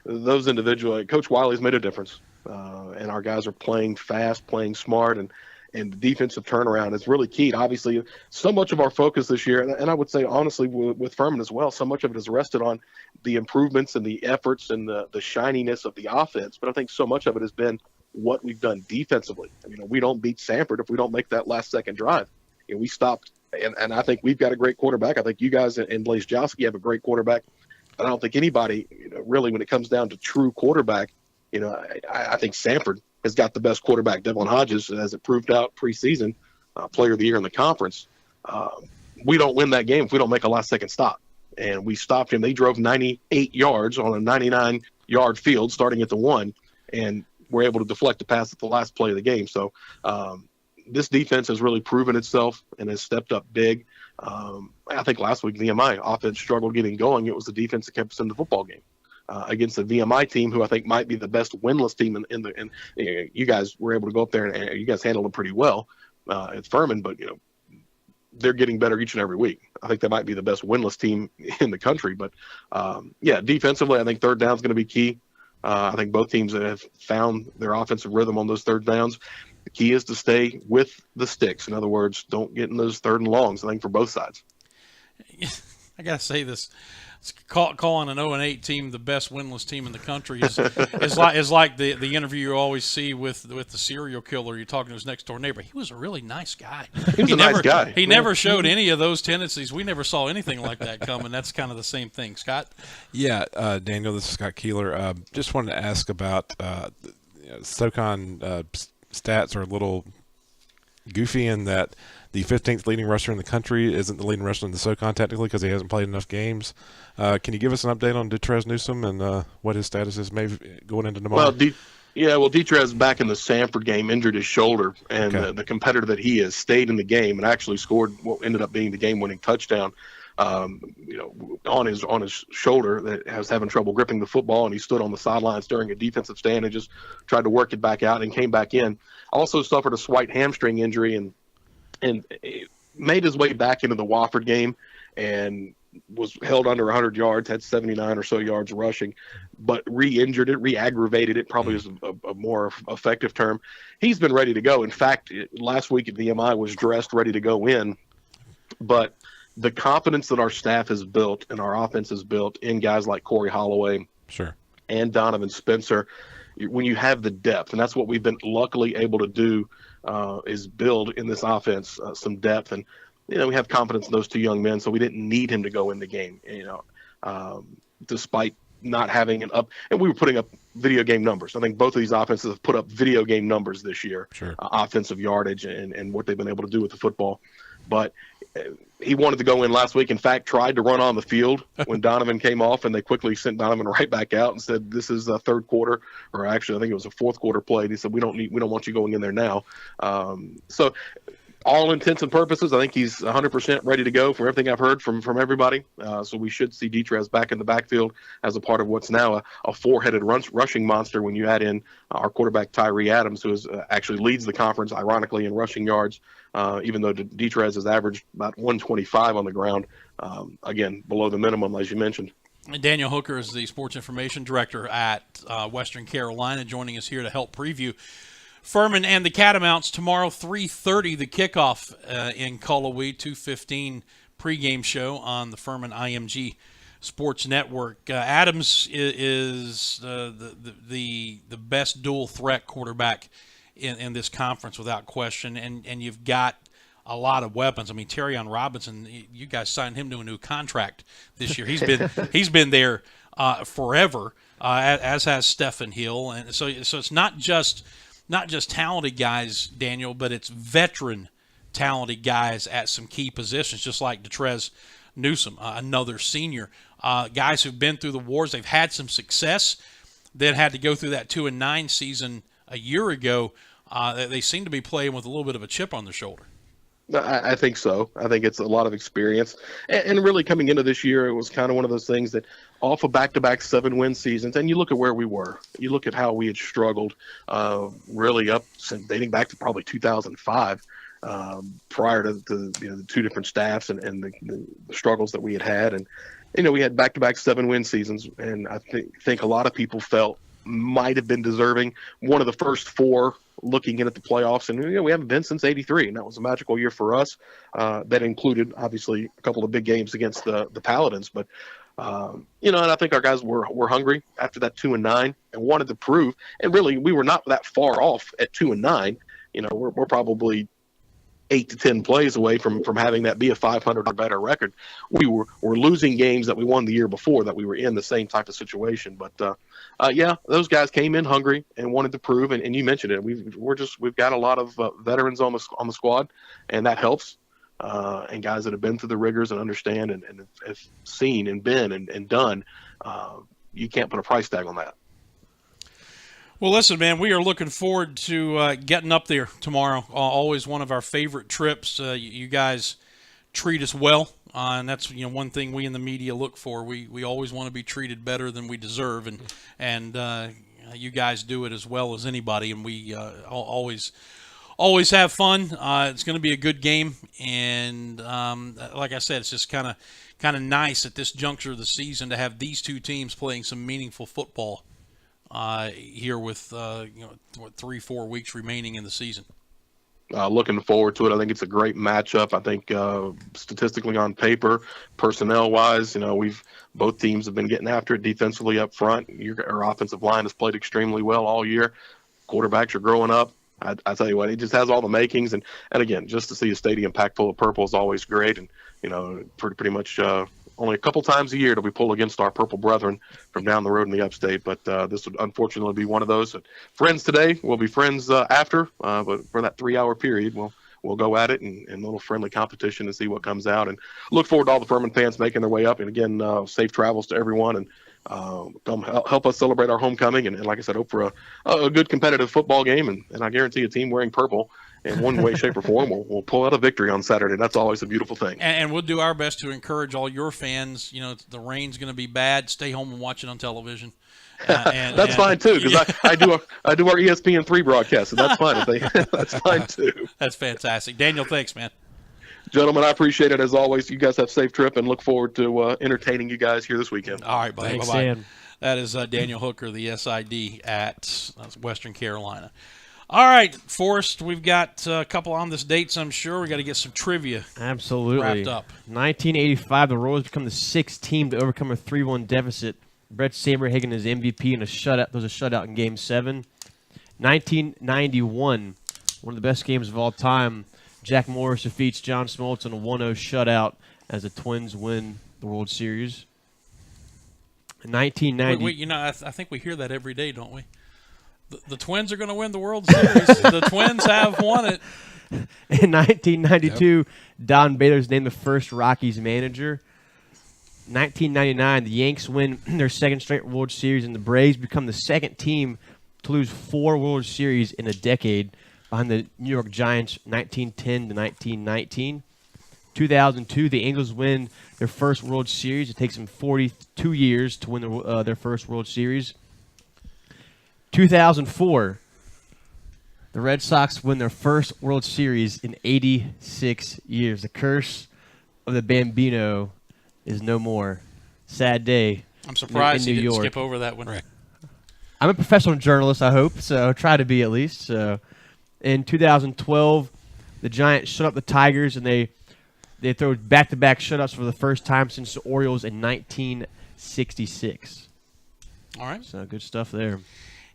S18: those individuals, Coach Wiley's made a difference, and our guys are playing fast, playing smart, and the defensive turnaround is really key. Obviously, so much of our focus this year, and I would say honestly with Furman as well, so much of it is rested on the improvements and the efforts and the shininess of the offense. But I think so much of it has been what we've done defensively. We don't beat Sanford if we don't make that last second drive. We stopped, and I think we've got a great quarterback. I think you guys and Blaise Jowski have a great quarterback. But I don't think anybody, really, when it comes down to true quarterback, I think Sanford has got the best quarterback. Devlin Hodges, as it proved out preseason, player of the year in the conference. We don't win that game if we don't make a last-second stop. And we stopped him. They drove 98 yards on a 99-yard field starting at the 1, and were able to deflect the pass at the last play of the game. So this defense has really proven itself and has stepped up big. I think last week VMI offense struggled getting going. It was the defense that kept us in the football game against the VMI team, who I think might be the best winless team in you guys were able to go up there and you guys handled them pretty well at Furman, but they're getting better each and every week. I think they might be the best winless team in the country, but defensively, I think third down is going to be key. I think both teams have found their offensive rhythm on those third downs. The key is to stay with the sticks. In other words, don't get in those third and longs, I think, for both sides.
S9: I got to say this. Calling an 0-8 team the best winless team in the country is like the interview you always see with the serial killer. You're talking to his next door neighbor. He was a really nice guy.
S18: He was a nice guy.
S9: He never showed any of those tendencies. We never saw anything like that coming. That's kind of the same thing, Scott.
S16: Yeah, Daniel, this is Scott Keeler. Just wanted to ask about SoCon stats are a little goofy in that the 15th leading rusher in the country isn't the leading rusher in the SoCon technically because he hasn't played enough games. Can you give us an update on Detrez Newsome and what his status is maybe going into tomorrow?
S18: Well, Detrez back in the Sanford game injured his shoulder, and the competitor that he is stayed in the game and actually scored what ended up being the game-winning touchdown. On his shoulder that was having trouble gripping the football, and he stood on the sidelines during a defensive stand and just tried to work it back out and came back in. Also suffered a slight hamstring injury and made his way back into the Wofford game and was held under 100 yards, had 79 or so yards rushing, but re-aggravated it, probably is a more effective term. He's been ready to go. In fact, last week at VMI was dressed, ready to go in, but the confidence that our staff has built and our offense has built in guys like Corey Holloway and Donovan Spencer, when you have the depth, and that's what we've been luckily able to do, is build in this offense some depth. And, we have confidence in those two young men, so we didn't need him to go in the game, despite not having and we were putting up video game numbers. I think both of these offenses have put up video game numbers this year, offensive yardage and what they've been able to do with the football. But he wanted to go in last week. In fact, tried to run on the field when Donovan came off, and they quickly sent Donovan right back out and said, "This is a third quarter," or actually, I think it was a fourth quarter play. And he said, "We don't want you going in there now." So, all intents and purposes, I think he's 100% ready to go. From everything I've heard from everybody, so we should see Detrez back in the backfield as a part of what's now a four-headed rushing monster. When you add in our quarterback Tyree Adams, who actually leads the conference, ironically, in rushing yards. Even though Detrez has averaged about 125 on the ground, again, below the minimum, as you mentioned.
S9: Daniel Hooker is the sports information director at Western Carolina, joining us here to help preview Furman and the Catamounts tomorrow, 3:30, the kickoff in Cullowhee, 2:15 pregame show on the Furman IMG Sports Network. Adams is the best dual threat quarterback in this conference without question, and you've got a lot of weapons. I mean, Terrion Robinson, you guys signed him to a new contract this year. He's been there forever, as has Stephen Hill, and so it's not just talented guys, Daniel, but it's veteran talented guys at some key positions, just like Detrez Newsome, another senior. Guys who've been through the wars, they've had some success, then had to go through that 2-9 season a year ago. They seem to be playing with a little bit of a chip on their shoulder.
S18: I think so. I think it's a lot of experience. And really coming into this year, it was kind of one of those things that off of back-to-back 7-win seasons, and you look at where we were. You look at how we had struggled really up since dating back to probably 2005, prior to the two different staffs and the struggles that we had. And, we had back-to-back 7-win seasons, and I think a lot of people felt might have been deserving one of the first four looking in at the playoffs. And we haven't been since '83, and that was a magical year for us. That included obviously a couple of big games against the Paladins, but and I think our guys were hungry after that 2-9 and wanted to prove, and really we were not that far off at 2-9. We're probably 8 to 10 plays away from having that be a 500 or better record. We were losing games that we won the year before that we were in the same type of situation. But yeah, those guys came in hungry and wanted to prove. And you mentioned it. We've got a lot of veterans on the squad, and that helps. And guys that have been through the rigors and understand and have seen and been and done. You can't put a price tag on that.
S9: Well, listen, man, we are looking forward to getting up there tomorrow. Always one of our favorite trips. You guys treat us well, and that's one thing we in the media look for. We always want to be treated better than we deserve, and you guys do it as well as anybody, and we always have fun. It's going to be a good game, and like I said, it's just kind of nice at this juncture of the season to have these two teams playing some meaningful football here with 3-4 weeks remaining in the season.
S18: Looking forward to it. I think it's a great matchup. I think statistically on paper, personnel-wise, both teams have been getting after it defensively up front. Our offensive line has played extremely well all year. Quarterbacks are growing up. I tell you what, it just has all the makings. And again, just to see a stadium packed full of purple is always great. And, pretty much only a couple times a year do we pull against our purple brethren from down the road in the upstate. But this would unfortunately be one of those. Friends today, we'll be friends after. But for that 3-hour period, we'll go at it in a little friendly competition and see what comes out. And look forward to all the Furman fans making their way up. And again, safe travels to everyone. And come help us celebrate our homecoming. And like I said, hope for a good competitive football game. And I guarantee a team wearing purple in one way, shape, or form will pull out a victory on Saturday. That's always a beautiful thing.
S9: And we'll do our best to encourage all your fans. The rain's going to be bad. Stay home and watch it on television.
S18: That's fine too, because I do our ESPN3 broadcast, so that's fine. That's fine too.
S9: That's fantastic, Daniel. Thanks, man.
S18: Gentlemen, I appreciate it as always. You guys have a safe trip and look forward to entertaining you guys here this weekend.
S9: All right, buddy.
S12: Thanks,
S9: bye-bye.
S12: Dan.
S9: That is Daniel Hooker, the SID at Western Carolina. All right, Forrest, we've got a couple on this dates, I'm sure. We got to get some trivia
S12: Absolutely.
S9: wrapped up.
S12: 1985, the Royals become the 6th team to overcome a 3-1 deficit. Brett Saberhagen is MVP in a shutout. There was a shutout in Game 7. 1991, one of the best games of all time. Jack Morris defeats John Smoltz in a 1-0 shutout as the Twins win the World Series. In 1990,
S9: I think we hear that every day, don't we? The Twins are going to win the World Series. The Twins have won it.
S12: In 1992, Don Baylor's named the first Rockies manager. 1999, the Yanks win their 2nd straight World Series, and the Braves become the 2nd team to lose 4 World Series in a decade, behind the New York Giants 1910 to 1919. 2002, the Angels win their first World Series. It takes them 42 years to win their first World Series. 2004, the Red Sox win their first World Series in 86 years. The curse of the Bambino is no more. Sad day.
S9: I'm surprised
S12: in
S9: you
S12: New
S9: didn't
S12: York.
S9: skip over that one. Right.
S12: I'm a professional journalist, I hope, so try to be at least. So, in 2012, the Giants shut up the Tigers, and they throw back-to-back shutouts for the first time since the Orioles in 1966.
S9: All right.
S12: So, good stuff there.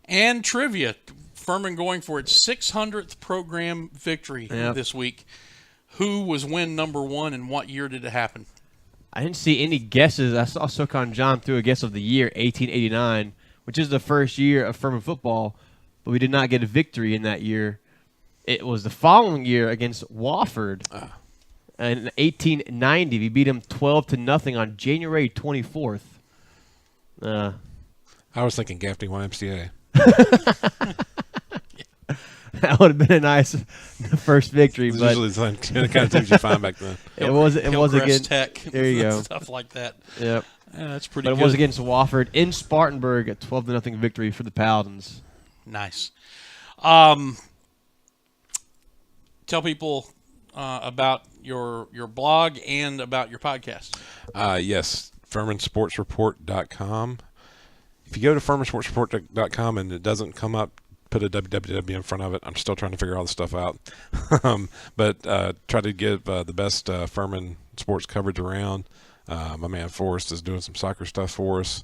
S9: And trivia. Furman going for its 600th program victory this week. Who was win number 1, and what year did it happen?
S12: I didn't see any guesses. I saw SoCon John threw a guess of the year, 1889, which is the first year of Furman football, but we did not get a victory in that year. It was the following year against Wofford. In 1890, we beat them 12-0 on January 24th.
S16: I was thinking Gaffney YMCA.
S12: That would have been a nice first victory,
S16: It's
S12: but
S16: usually the kind of things you find back then.
S12: It was against
S9: Tech.
S12: There you go.
S9: Stuff like that.
S12: Yep.
S9: Yeah, that's pretty
S12: But
S9: good.
S12: it was against Wofford in Spartanburg, a 12-0 victory for the Paladins.
S9: Nice. Tell people about your blog and about your podcast.
S16: Yes, FurmanSportsReport.com. If you go to FurmanSportsReport.com and it doesn't come up, put a www in front of it. I'm still trying to figure all this stuff out. But try to give the best Furman sports coverage around. My man Forrest is doing some soccer stuff for us,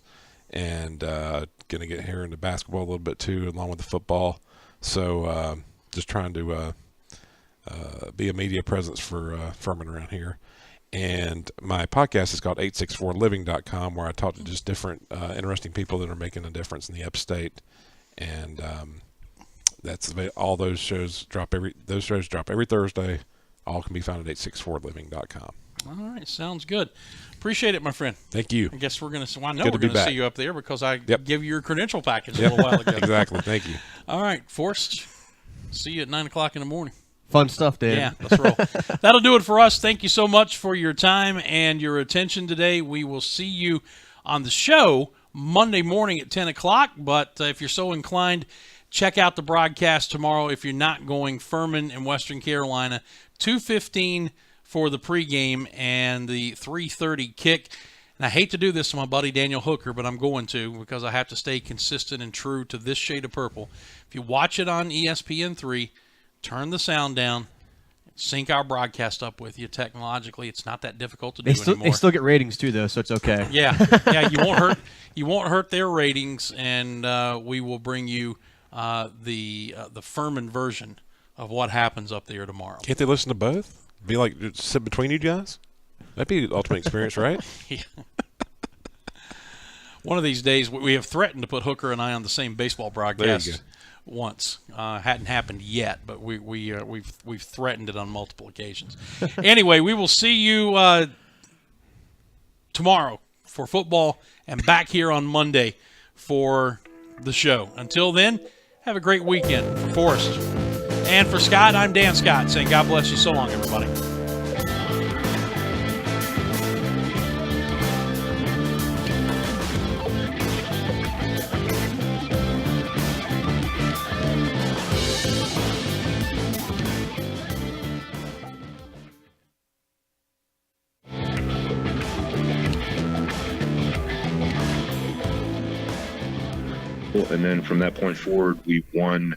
S16: and going to get here into basketball a little bit too, along with the football. So just trying to be a media presence for Furman around here. And my podcast is called 864living.com, where I talk to just different interesting people that are making a difference in the upstate. And that's all those shows drop every Thursday. All can be found at 864living.com.
S9: All right, sounds good. Appreciate it, my friend.
S16: Thank you.
S9: I guess we're going to. Well, I know
S16: Good
S9: we're
S16: to be
S9: going to see
S16: back.
S9: you up there because I
S16: Yep.
S9: gave you your credential package a
S16: Yep.
S9: little while ago.
S16: Exactly. Thank you.
S9: All right, Forrest. See you at 9:00 in the morning.
S12: Fun stuff, Dan.
S9: Yeah, let's roll. That'll do it for us. Thank you so much for your time and your attention today. We will see you on the show Monday morning at 10 o'clock. But if you're so inclined, check out the broadcast tomorrow. If you're not going, Furman and Western Carolina, 2:15 for the pregame and the 3:30 kick. And I hate to do this to my buddy Daniel Hooker, but I'm going to because I have to stay consistent and true to this shade of purple. If you watch it on ESPN3, turn the sound down, sync our broadcast up with you technologically. It's not that difficult to do anymore.
S12: They still get ratings too, though, so it's okay.
S9: Yeah, you won't hurt their ratings, and we will bring you the Furman version of what happens up there tomorrow.
S16: Can't they listen to both? Be like, just sit between you guys? That'd be the ultimate experience, right?
S9: Yeah. One of these days, we have threatened to put Hooker and I on the same baseball broadcast once. Hadn't happened yet, but we've threatened it on multiple occasions. Anyway, we will see you tomorrow for football and back here on Monday for the show. Until then, have a great weekend. For Forrest and for Scott, I'm Dan Scott saying God bless you. So long, everybody.
S19: And then from that point forward, we won